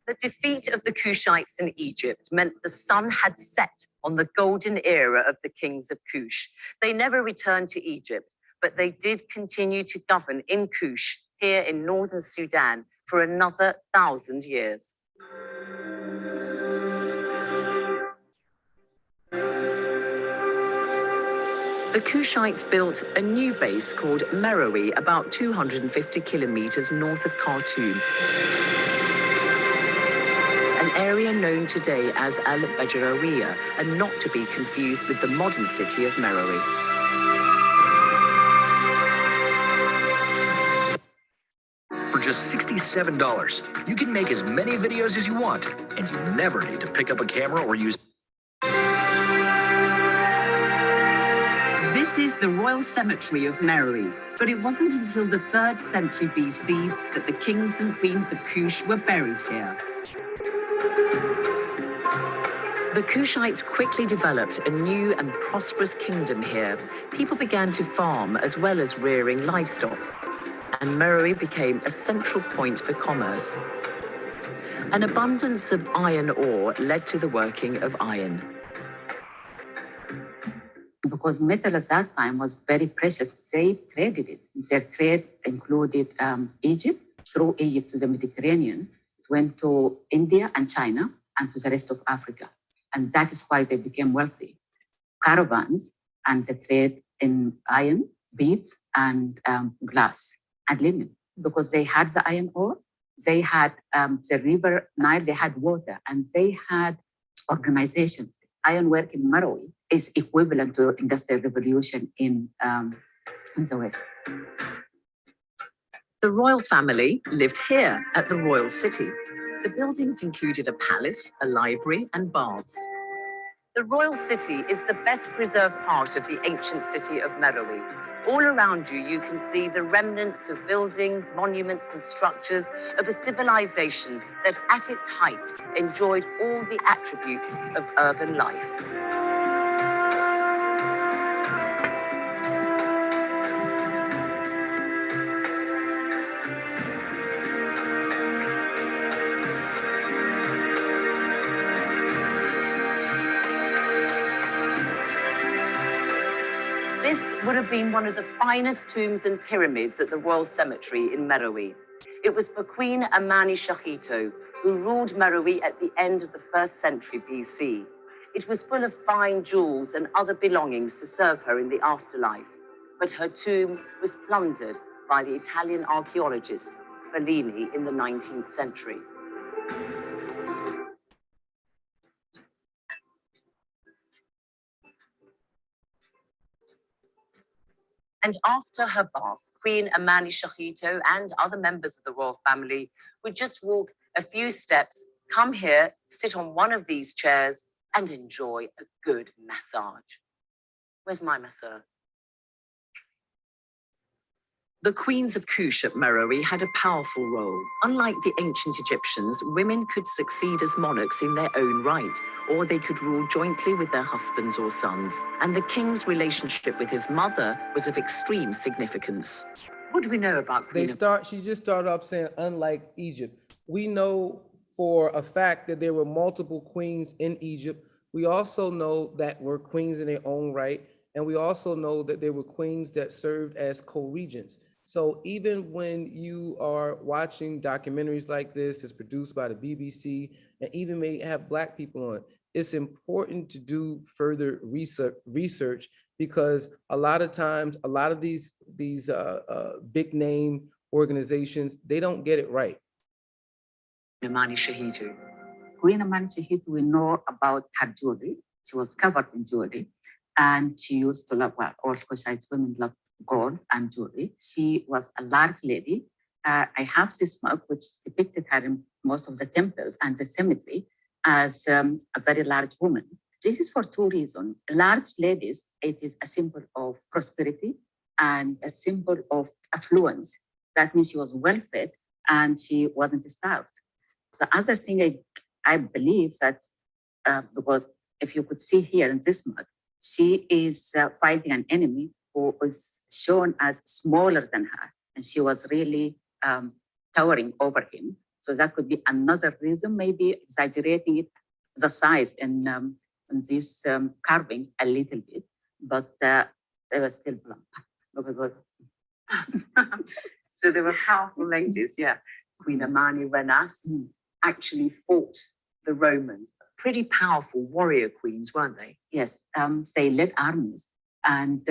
The defeat of the Kushites in Egypt meant the sun had set on the golden era of the kings of Kush. They never returned to Egypt, but they did continue to govern in Kush, here in northern Sudan, for another 1,000 years. The Kushites built a new base called Meroe, about 250 kilometers north of Khartoum, an area known today as Al-Bajrawiya, and not to be confused with the modern city of Meroe. For just $67, you can make as many videos as you want, and you never need to pick up a camera or use. This is the royal cemetery of Meroe, but it wasn't until the 3rd century BC that the kings and queens of Kush were buried here. The Kushites quickly developed a new and prosperous kingdom here. People began to farm as well as rearing livestock, and Meroe became a central point for commerce. An abundance of iron ore led to the working of iron. Because metal at that time was very precious, they traded it. Their trade included Egypt, through Egypt to the Mediterranean, went to India and China, and to the rest of Africa. And that is why they became wealthy. Caravans and the trade in iron, beads, and glass and linen, because they had the iron ore, they had the river Nile, they had water, and they had organizations. Ironwork in Meroe is equivalent to industrial revolution in the West. The royal family lived here at the royal city. The buildings included a palace, a library, and baths. The royal city is the best preserved part of the ancient city of Meroe. All around you, you can see the remnants of buildings, monuments, and structures of a civilization that at its height enjoyed all the attributes of urban life. This would have been one of the finest tombs and pyramids at the Royal Cemetery in Meroe. It was for Queen Amani Shahito, who ruled Meroe at the end of the 1st century BC. It was full of fine jewels and other belongings to serve her in the afterlife. But her tomb was plundered by the Italian archaeologist Fellini in the 19th century. And after her bath, Queen Amani Shahito and other members of the royal family would just walk a few steps come here, sit on one of these chairs, and enjoy a good massage. Where's my masseur? The queens of Kush at Meroe had a powerful role. Unlike the ancient Egyptians, women could succeed as monarchs in their own right, or they could rule jointly with their husbands or sons. And the king's relationship with his mother was of extreme significance. What do we know about Queen? She just started off saying, unlike Egypt. We know for a fact that there were multiple queens in Egypt. We also know that were queens in their own right. And we also know that there were queens that served as co-regents. So even when you are watching documentaries like this, it's produced by the BBC, and even may have Black people on, it's important to do further research because a lot of times, a lot of these big name organizations, they don't get it right. Amani Shahidu. Queen Amani Shahidu, we know about her jewelry. She was covered in jewelry, and she used to love, well, all Kushites women love gold and jewelry. She was a large lady. I have this mug, which depicted her in most of the temples and the cemetery as a very large woman. This is for two reasons. Large ladies, it is a symbol of prosperity and a symbol of affluence. That means she was well fed and she wasn't starved. The other thing I believe that, because if you could see here in this mug, she is fighting an enemy who was shown as smaller than her, and she was really towering over him. So that could be another reason, maybe exaggerating it, the size in these carvings a little bit, but they were still blunt. So they were powerful ladies, yeah. Queen Amani Renas actually fought the Romans. Pretty powerful warrior queens, weren't they? Yes, they led armies, and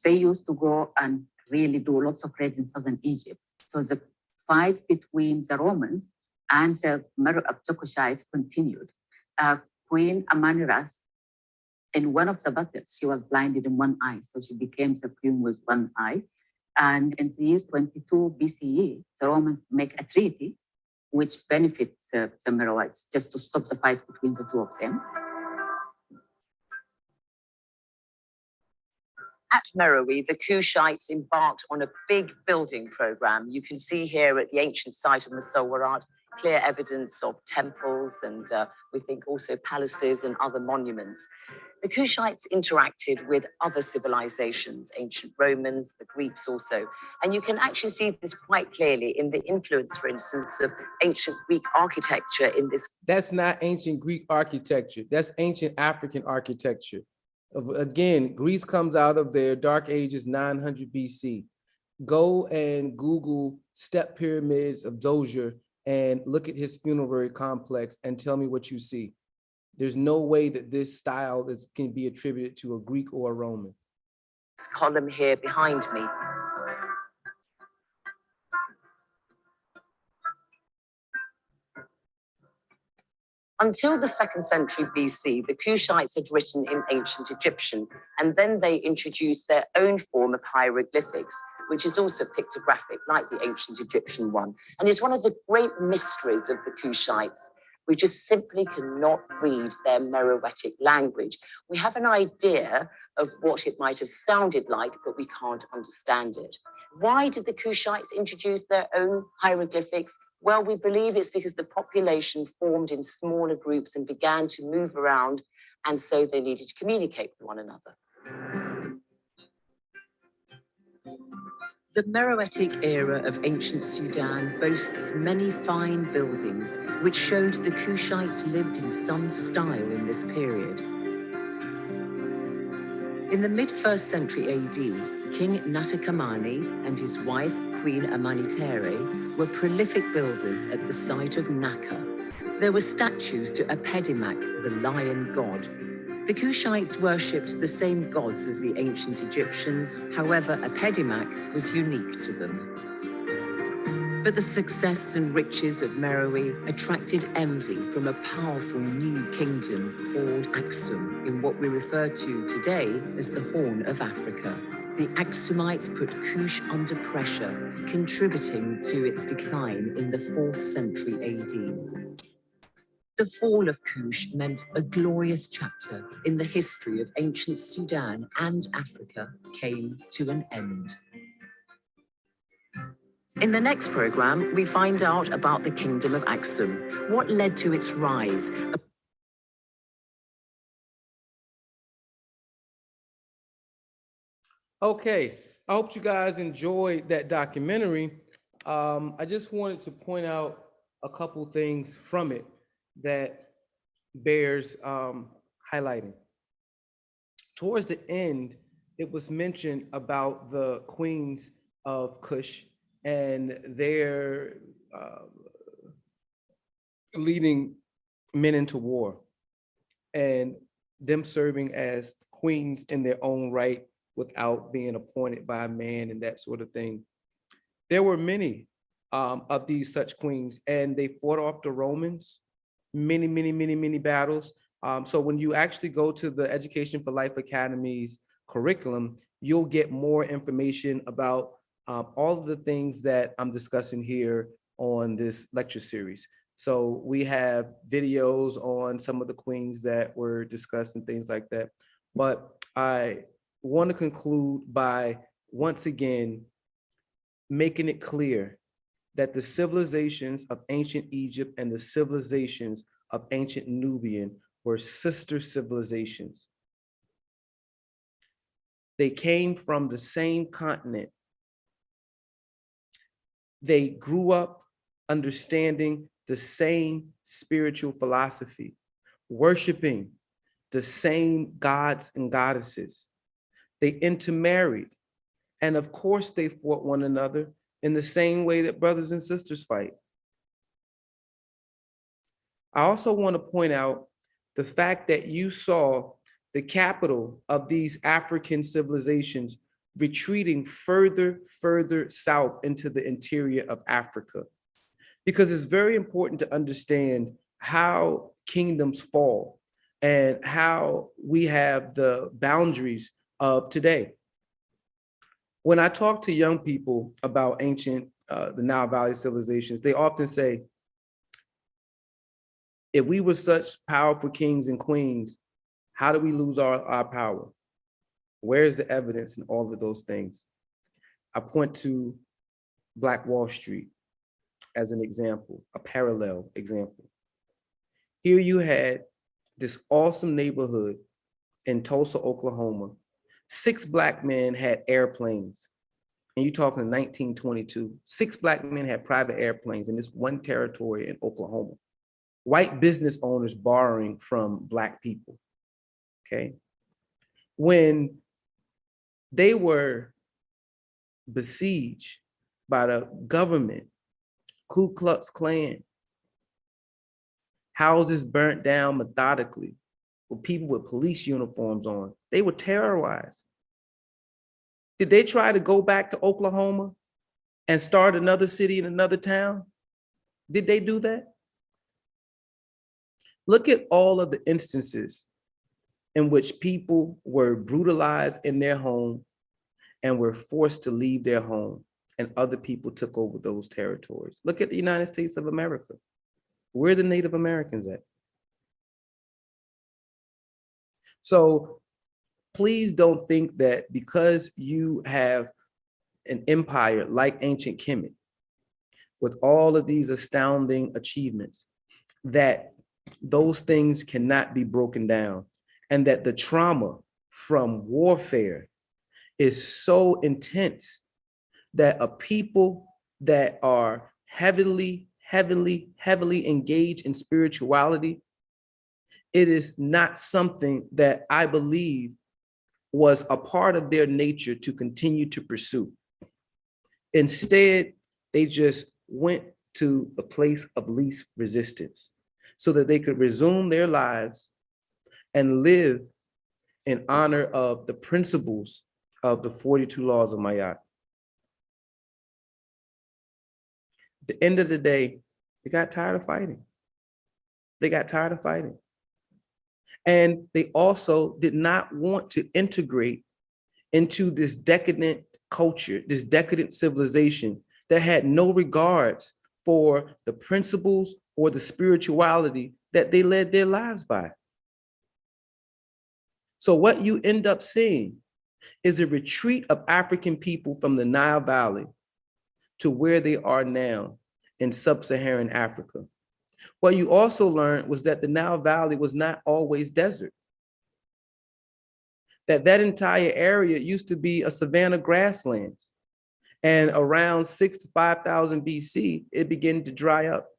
they used to go and really do lots of raids in southern Egypt. So the fight between the Romans and the Kushites continued. Queen Amaniras, in one of the battles, she was blinded in one eye, so she became the queen with one eye. And in the year 22 BCE, the Romans make a treaty which benefits the Meroites, just to stop the fight between the two of them. At Meroe, the Kushites embarked on a big building program. You can see here at the ancient site of Mosowarat, clear evidence of temples and we think also palaces and other monuments. The Kushites interacted with other civilizations, ancient Romans, the Greeks also. And you can actually see this quite clearly in the influence, for instance, of ancient Greek architecture in this. That's not ancient Greek architecture. That's ancient African architecture. Again, Greece comes out of their Dark Ages, 900 BC. Go and Google step pyramids of Djoser and look at his funerary complex and tell me what you see. There's no way that this style can be attributed to a Greek or a Roman. This column here behind me. Until the 2nd century BC, the Kushites had written in ancient Egyptian, and then they introduced their own form of hieroglyphics, which is also pictographic, like the ancient Egyptian one. And it's one of the great mysteries of the Kushites. We just simply cannot read their Meroitic language. We have an idea of what it might have sounded like, but we can't understand it. Why did the Kushites introduce their own hieroglyphics? Well, we believe it's because the population formed in smaller groups and began to move around, and so they needed to communicate with one another. The Meroitic era of ancient Sudan boasts many fine buildings, which showed the Kushites lived in some style in this period. In the mid-1st century AD, King Natakamani and his wife, Queen Amanitere, were prolific builders at the site of Naka. There were statues to Apedimak, the lion god. The Kushites worshipped the same gods as the ancient Egyptians. However, Apedimak was unique to them. But the success and riches of Meroe attracted envy from a powerful new kingdom called Aksum, in what we refer to today as the Horn of Africa. The Aksumites put Kush under pressure, contributing to its decline in the 4th century AD. The fall of Kush meant a glorious chapter in the history of ancient Sudan and Africa came to an end. In the next program, we find out about the Kingdom of Aksum, what led to its rise. Okay, I hope you guys enjoyed that documentary. I just wanted to point out a couple things from it that bears highlighting. Towards the end, it was mentioned about the queens of Kush and their leading men into war and them serving as queens in their own right without being appointed by a man and that sort of thing. There were many of these such queens, and they fought off the Romans, many battles. So when you actually go to the Education for Life Academy's curriculum, you'll get more information about all of the things that I'm discussing here on this lecture series. So we have videos on some of the queens that were discussed and things like that. But I want to conclude by once again making it clear that the civilizations of ancient Egypt and the civilizations of ancient Nubian were sister civilizations. They came from the same continent. They grew up understanding the same spiritual philosophy, worshiping the same gods and goddesses. They intermarried. And of course, they fought one another in the same way that brothers and sisters fight. I also want to point out the fact that you saw the capital of these African civilizations retreating further south into the interior of Africa. Because it's very important to understand how kingdoms fall and how we have the boundaries of today. When I talk to young people about ancient, the Nile Valley civilizations, they often say, if we were such powerful kings and queens, how do we lose our power? Where's the evidence in all of those things? I point to Black Wall Street as an example, a parallel example. Here you had this awesome neighborhood in Tulsa, Oklahoma. 6 Black men had airplanes. And you're talking in 1922. 6 Black men had private airplanes in this one territory in Oklahoma. White business owners borrowing from Black people, okay? When they were besieged by the government, Ku Klux Klan, houses burnt down methodically with people with police uniforms on, they were terrorized. Did they try to go back to Oklahoma and start another city in another town? Did they do that? Look at all of the instances in which people were brutalized in their home and were forced to leave their home, and other people took over those territories. Look at the United States of America. Where are the Native Americans at? So please don't think that because you have an empire like ancient Kemet with all of these astounding achievements, that those things cannot be broken down, and that the trauma from warfare is so intense that a people that are heavily engaged in spirituality, it is not something that I believe was a part of their nature to continue to pursue. Instead, they just went to a place of least resistance so that they could resume their lives and live in honor of the principles of the 42 laws of Ma'at. At the end of the day, they got tired of fighting. They got tired of fighting. And they also did not want to integrate into this decadent culture, this decadent civilization that had no regards for the principles or the spirituality that they led their lives by. So what you end up seeing is a retreat of African people from the Nile Valley to where they are now in sub-Saharan Africa. What you also learned was that the Nile Valley was not always desert. That entire area used to be a savanna grasslands. And around 6,000 to 5,000 BC, it began to dry up.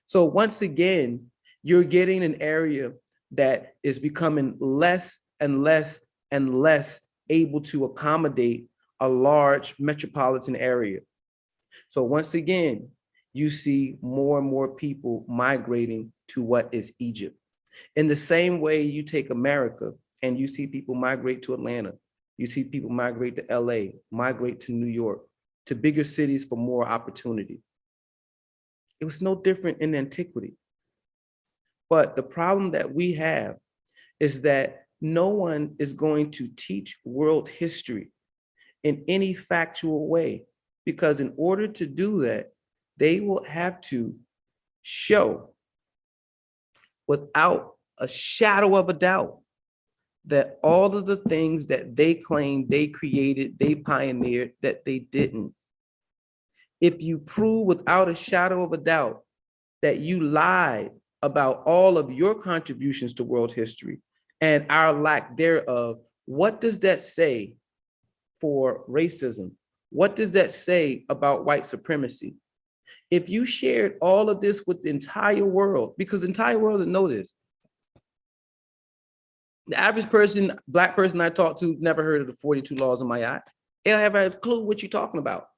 So once again, you're getting an area that is becoming less and less and less able to accommodate a large metropolitan area. So once again, you see more and more people migrating to what is Egypt. In the same way you take America and you see people migrate to Atlanta, you see people migrate to LA, migrate to New York, to bigger cities for more opportunity. It was no different in antiquity. But the problem that we have is that no one is going to teach world history in any factual way, because in order to do that, they will have to show without a shadow of a doubt that all of the things that they claimed they created, they pioneered, that they didn't. If you prove without a shadow of a doubt that you lied about all of your contributions to world history and our lack thereof, what does that say for racism? What does that say about white supremacy? If you shared all of this with the entire world, because the entire world doesn't know this. The average person, Black person I talk to, never heard of the 42 laws of Ma'at. They don't have a clue what you're talking about.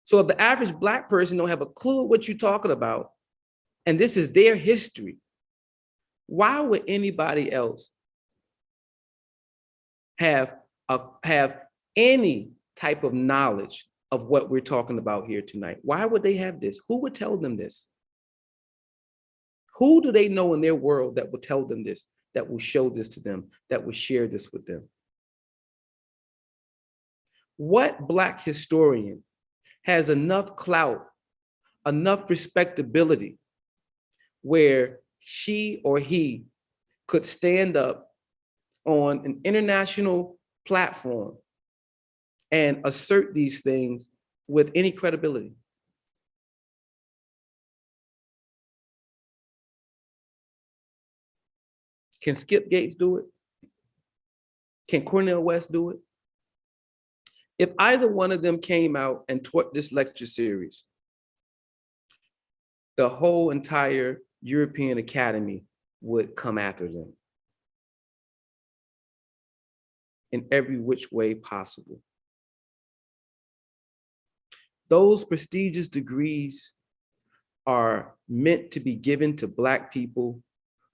So if the average Black person don't have a clue what you're talking about, and this is their history, why would anybody else have any type of knowledge of what we're talking about here tonight? Why would they have this? Who would tell them this? Who do they know in their world that will tell them this, that will show this to them, that will share this with them? What Black historian has enough clout, enough respectability, where she or he could stand up on an international platform and assert these things with any credibility? Can Skip Gates do it? Can Cornel West do it? If either one of them came out and taught this lecture series, the whole entire European Academy would come after them in every which way possible. Those prestigious degrees are meant to be given to Black people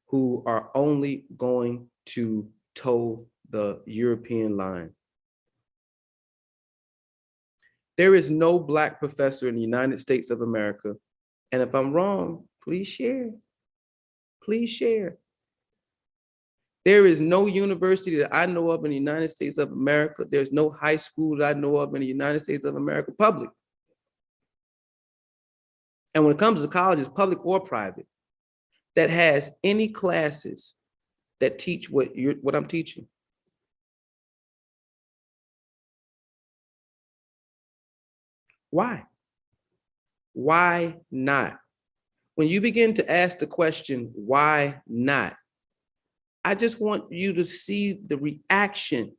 who are only going to toe the European line. There is no Black professor in the United States of America, and if I'm wrong, please share. Please share. There is no university that I know of in the United States of America. There's no high school that I know of in the United States of America, public. And when it comes to colleges, public or private, that has any classes that teach what I'm teaching. Why? Why not? When you begin to ask the question, why not? I just want you to see the reaction.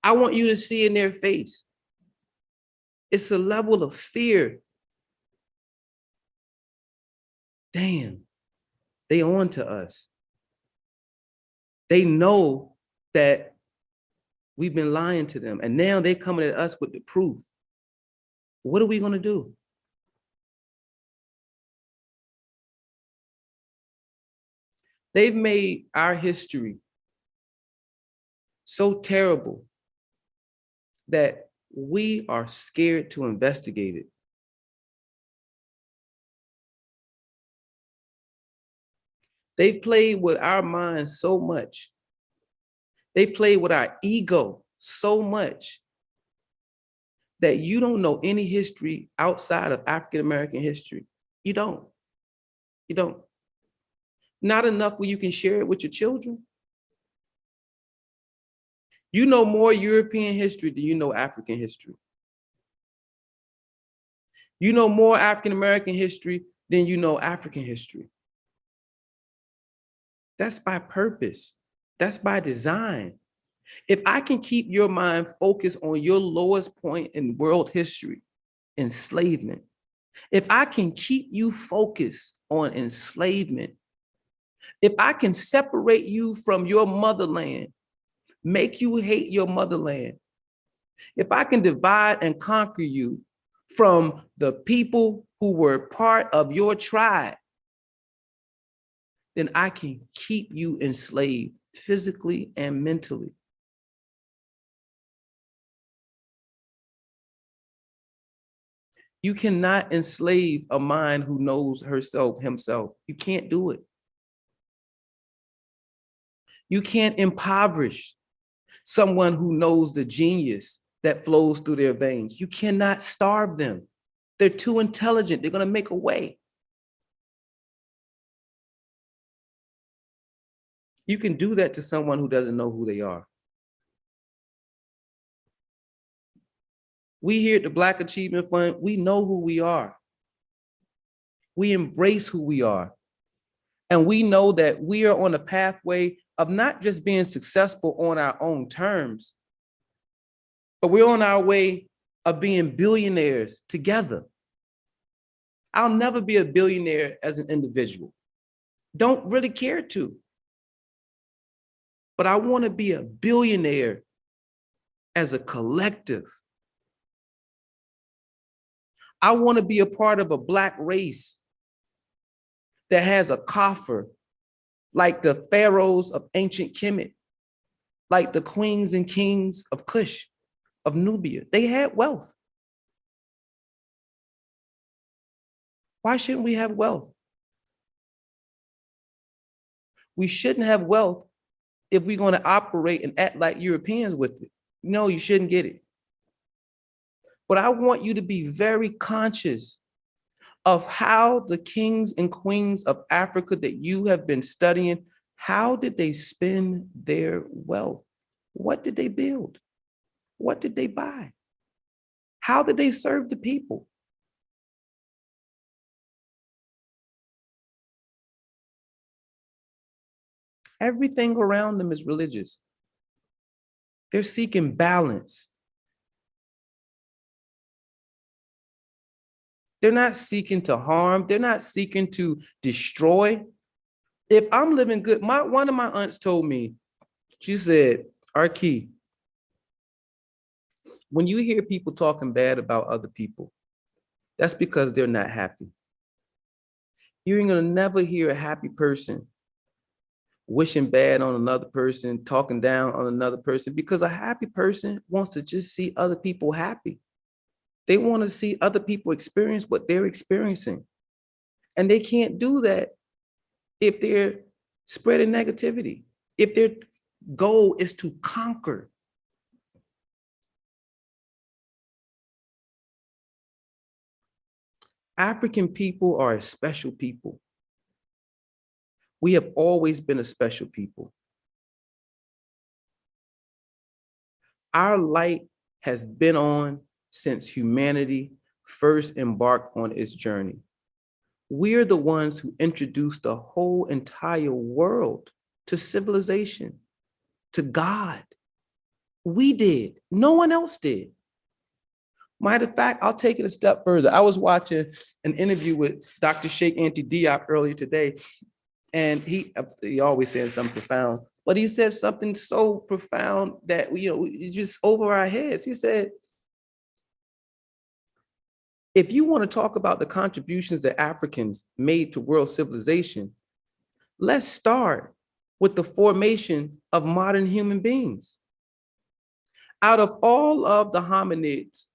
I want you to see in their face. It's a level of fear. Damn, they on to us. They know that we've been lying to them, and now they're coming at us with the proof. What are we gonna do? They've made our history so terrible that we are scared to investigate it. They've played with our minds so much. They played with our ego so much that you don't know any history outside of African-American history. You don't. You don't. Not enough where you can share it with your children. You know more European history than you know African history. You know more African American history than you know African history. That's by purpose. That's by design. If I can keep your mind focused on your lowest point in world history, enslavement, if I can keep you focused on enslavement, if I can separate you from your motherland, make you hate your motherland, if I can divide and conquer you from the people who were part of your tribe, then I can keep you enslaved physically and mentally. You cannot enslave a mind who knows herself, himself. You can't do it. You can't impoverish someone who knows the genius that flows through their veins. You cannot starve them. They're too intelligent. They're going to make a way. You can do that to someone who doesn't know who they are. We here at the Black Achievement Fund, we know who we are. We embrace who we are. And we know that we are on a pathway of not just being successful on our own terms, but we're on our way of being billionaires together. I'll never be a billionaire as an individual. Don't really care to. But I want to be a billionaire as a collective. I want to be a part of a Black race that has a coffer like the pharaohs of ancient Kemet, like the queens and kings of Kush, of Nubia. They had wealth. Why shouldn't we have wealth? We shouldn't have wealth if we're going to operate and act like Europeans with it. No, you shouldn't get it. But I want you to be very conscious of how the kings and queens of Africa that you have been studying, how did they spend their wealth? What did they build? What did they buy? How did they serve the people? Everything around them is religious. They're seeking balance. They're not seeking to harm. They're not seeking to destroy. If I'm living good, one of my aunts told me, she said, Arki, when you hear people talking bad about other people, that's because they're not happy. You're gonna never hear a happy person wishing bad on another person, talking down on another person, because a happy person wants to just see other people happy. They want to see other people experience what they're experiencing. And they can't do that if they're spreading negativity, if their goal is to conquer. African people are a special people. We have always been a special people. Our light has been on since humanity first embarked on its journey. We're the ones who introduced the whole entire world to civilization, to God. We did. No one else did. Matter of fact, I'll take it a step further. I was watching an interview with Dr. Sheikh Anta Diop earlier today, and he always says something profound, but he said something so profound that it's just over our heads. He said, if you want to talk about the contributions that Africans made to world civilization, let's start with the formation of modern human beings. Out of all of the hominids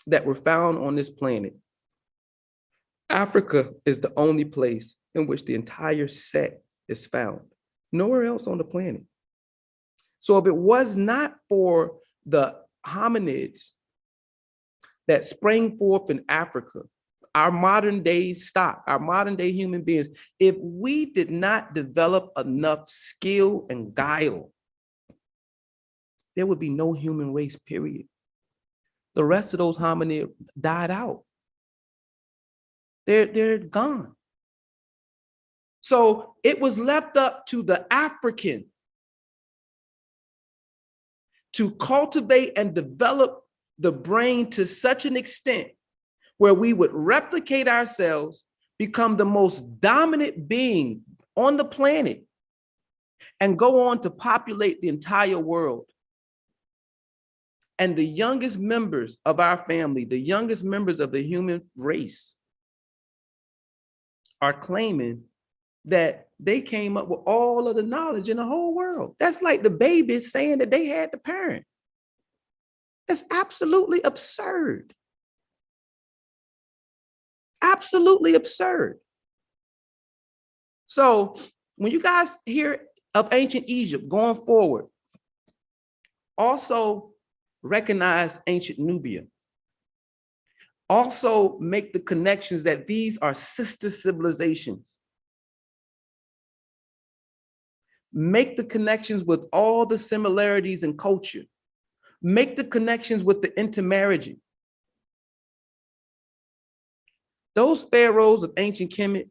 that were found on this planet, Africa is the only place in which the entire set is found. Nowhere else on the planet. So if it was not for the hominids that sprang forth in Africa our modern day stock, our modern day human beings, if we did not develop enough skill and guile, there would be no human race, period. The rest of those hominid died out. They're gone. So it was left up to the African to cultivate and develop the brain to such an extent where we would replicate ourselves, become the most dominant being on the planet, and go on to populate the entire world. And the youngest members of our family, the youngest members of the human race, are claiming that they came up with all of the knowledge in the whole world. That's like the babies saying that they had the parent. That's absolutely absurd. Absolutely absurd. So when you guys hear of ancient Egypt going forward, also recognize ancient Nubia. Also make the connections that these are sister civilizations. Make the connections with all the similarities in culture. Make the connections with the intermarriage. Those pharaohs of ancient Kemet,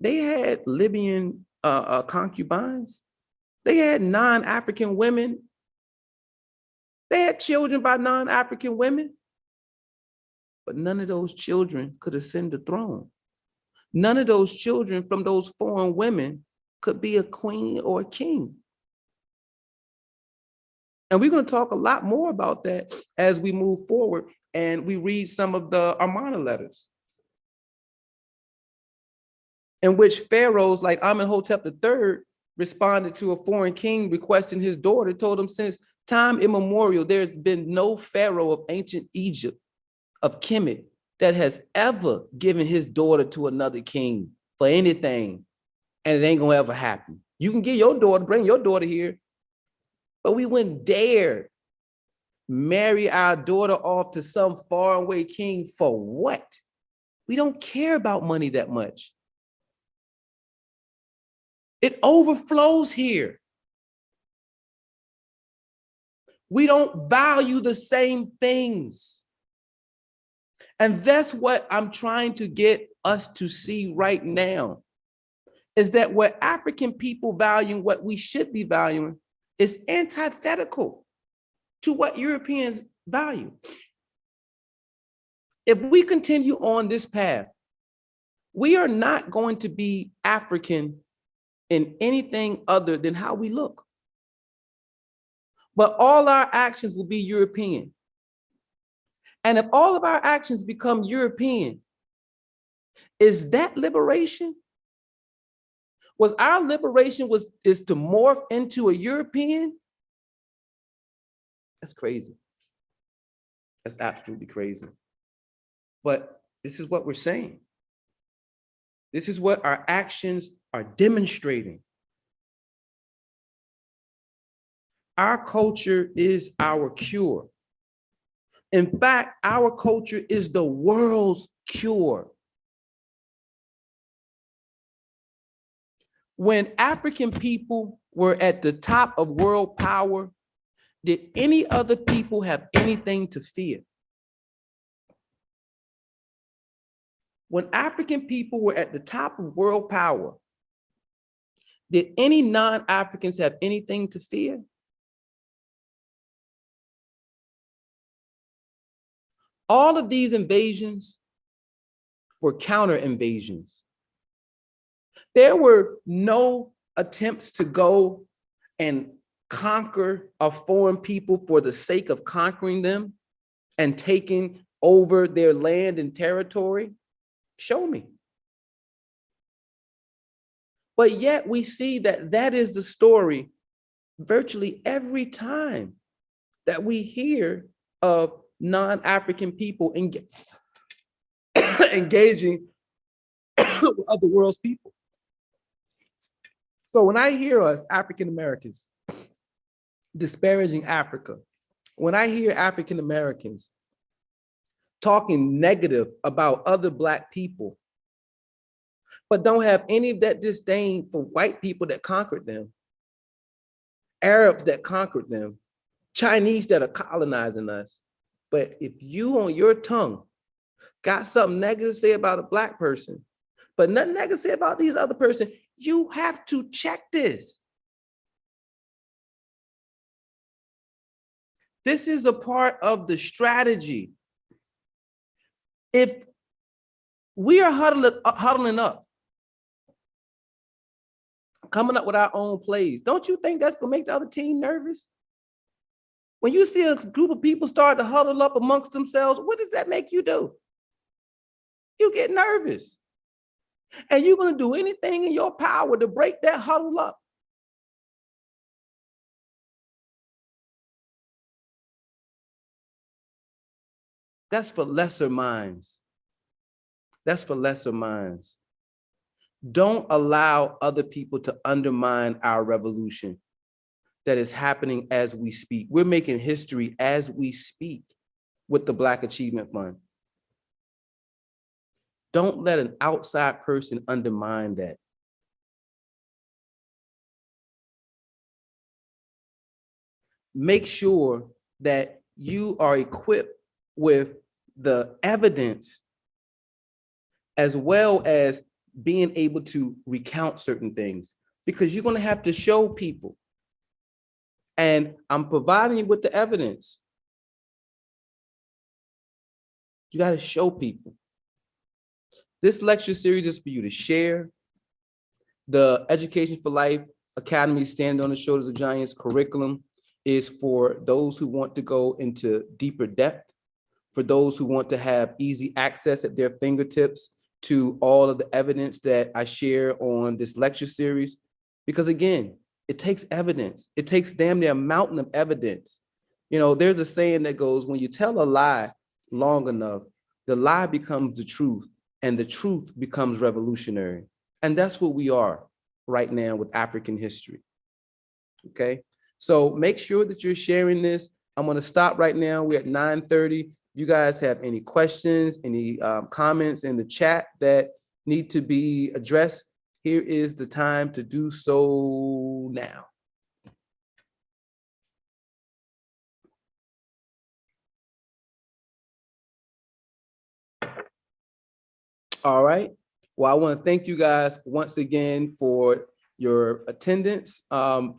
they had Libyan concubines. They had non-African women. They had children by non-African women. But none of those children could ascend the throne. None of those children from those foreign women could be a queen or a king. And we're going to talk a lot more about that as we move forward and we read some of the Amarna letters, in which pharaohs like Amenhotep III responded to a foreign king requesting his daughter, told him since time immemorial, there's been no pharaoh of ancient Egypt, of Kemet, that has ever given his daughter to another king for anything, and it ain't gonna ever happen. You can get your daughter, bring your daughter here, but we wouldn't dare marry our daughter off to some faraway king for what? We don't care about money that much. It overflows here. We don't value the same things. And that's what I'm trying to get us to see right now, is that what African people value, what we should be valuing, is antithetical to what Europeans value. If we continue on this path, we are not going to be African in anything other than how we look. But all our actions will be European. And if all of our actions become European, is that liberation? Was our liberation is to morph into a European? That's crazy. That's absolutely crazy. But this is what we're saying. This is what our actions are demonstrating. Our culture is our cure. In fact, our culture is the world's cure. When African people were at the top of world power, did any other people have anything to fear? When African people were at the top of world power, did any non-Africans have anything to fear? All of these invasions were counter invasions. There were no attempts to go and conquer a foreign people for the sake of conquering them and taking over their land and territory. Show me. But yet we see that that is the story virtually every time that we hear of non-African people engaging with other world's people. So when I hear us African Americans disparaging Africa, when I hear African Americans talking negative about other Black people, but don't have any of that disdain for white people that conquered them, Arabs that conquered them, Chinese that are colonizing us. But if you on your tongue got something negative to say about a Black person, but nothing negative to say about these other person, you have to check this. This is a part of the strategy. If we are huddling up, coming up with our own plays, don't you think that's gonna make the other team nervous? When you see a group of people start to huddle up amongst themselves, what does that make you do? You get nervous. And you're gonna do anything in your power to break that huddle up. That's for lesser minds. That's for lesser minds. Don't allow other people to undermine our revolution that is happening as we speak. We're making history as we speak with the Black Achievement Fund. Don't let an outside person undermine that. Make sure that you are equipped with the evidence as well as being able to recount certain things, because you're going to have to show people. And I'm providing you with the evidence. You got to show people. This lecture series is for you to share. The Education for Life Academy Stand on the Shoulders of Giants curriculum is for those who want to go into deeper depth, for those who want to have easy access at their fingertips to all of the evidence that I share on this lecture series. Because again, it takes evidence. It takes damn near a mountain of evidence. You know, there's a saying that goes, when you tell a lie long enough, the lie becomes the truth and the truth becomes revolutionary. And that's what we are right now with African history. Okay, so make sure that you're sharing this. I'm gonna stop right now. We're at 9:30. If you guys have any questions, any comments in the chat that need to be addressed, here is the time to do so now. All right. Well, I want to thank you guys once again for your attendance.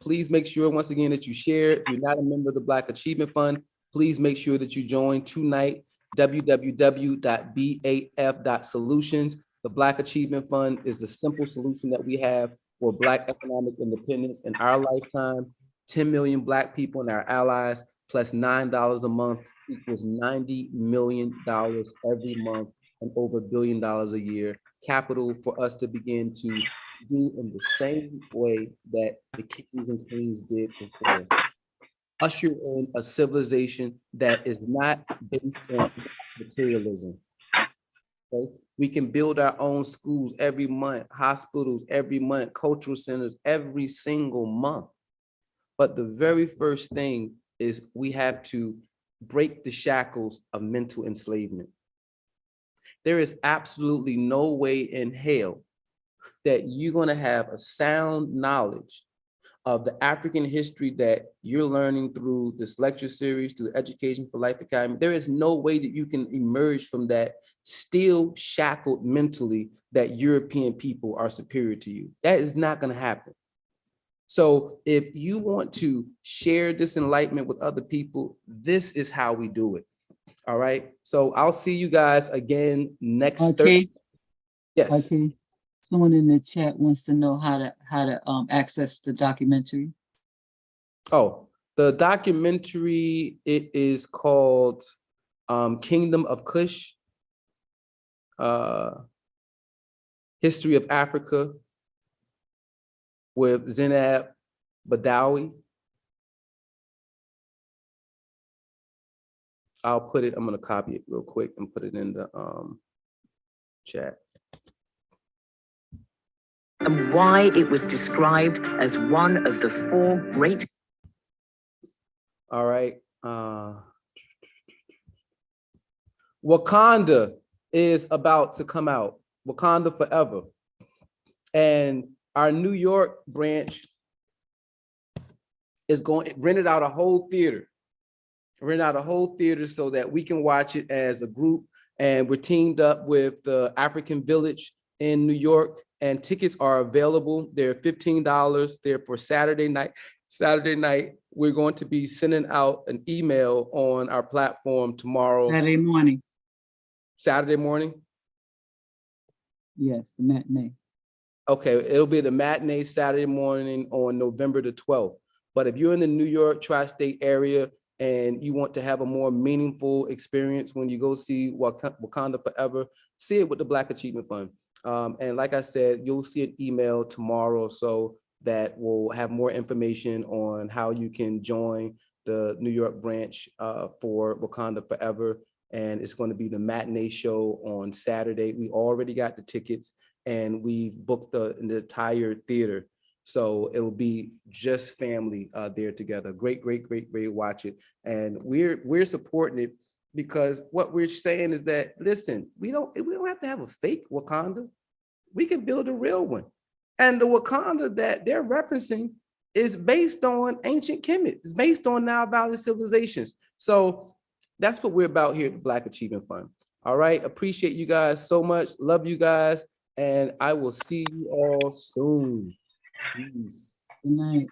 Please make sure once again that you share. If you're not a member of the Black Achievement Fund, please make sure that you join tonight, www.baf.solutions. The Black Achievement Fund is the simple solution that we have for Black economic independence in our lifetime. 10 million Black people and our allies, plus $9 a month equals $90 million every month and over $1 billion a year. Capital for us to begin to do in the same way that the kings and queens did before. Usher in a civilization that is not based on materialism. Okay? We can build our own schools every month, hospitals every month, cultural centers every single month. But the very first thing is we have to break the shackles of mental enslavement. There is absolutely no way in hell that you're going to have a sound knowledge of the African history that you're learning through this lecture series, through the Education for Life Academy. There is no way that you can emerge from that still shackled mentally that European people are superior to you. That is not going to happen. So if you want to share this enlightenment with other people, this is how we do it. All right. So I'll see you guys again next Thursday. Yes. Okay. Someone in the chat wants to know how to access the documentary. Oh, the documentary, it is called Kingdom of Kush, History of Africa with Zainab Badawi. I'll put it, I'm gonna copy it real quick and put it in the chat. And why it was described as one of the 4 great. All right. Wakanda is about to come out. Wakanda Forever. And our New York branch is rented out a whole theater. Rent out a whole theater so that we can watch it as a group. And we're teamed up with the African Village in New York, and tickets are available. They're $15. They're for Saturday night. Saturday night, we're going to be sending out an email on our platform tomorrow. Saturday morning. Saturday morning? Yes, the matinee. Okay, it'll be the matinee Saturday morning on November the 12th. But if you're in the New York tri-state area and you want to have a more meaningful experience when you go see Wakanda Forever, see it with the Black Achievement Fund. And like I said, you'll see an email tomorrow so that will have more information on how you can join the New York branch for Wakanda Forever. And it's going to be the matinee show on Saturday. We already got the tickets and we've booked the entire theater. So it will be just family there together. Great, great, great, great. Watch it. And we're supporting it because what we're saying is that, listen, we don't have to have a fake Wakanda. We can build a real one. And the Wakanda that they're referencing is based on ancient Kemet. It's based on Nile Valley civilizations. So that's what we're about here at the Black Achievement Fund. All right. Appreciate you guys so much. Love you guys. And I will see you all soon. Peace. Good night.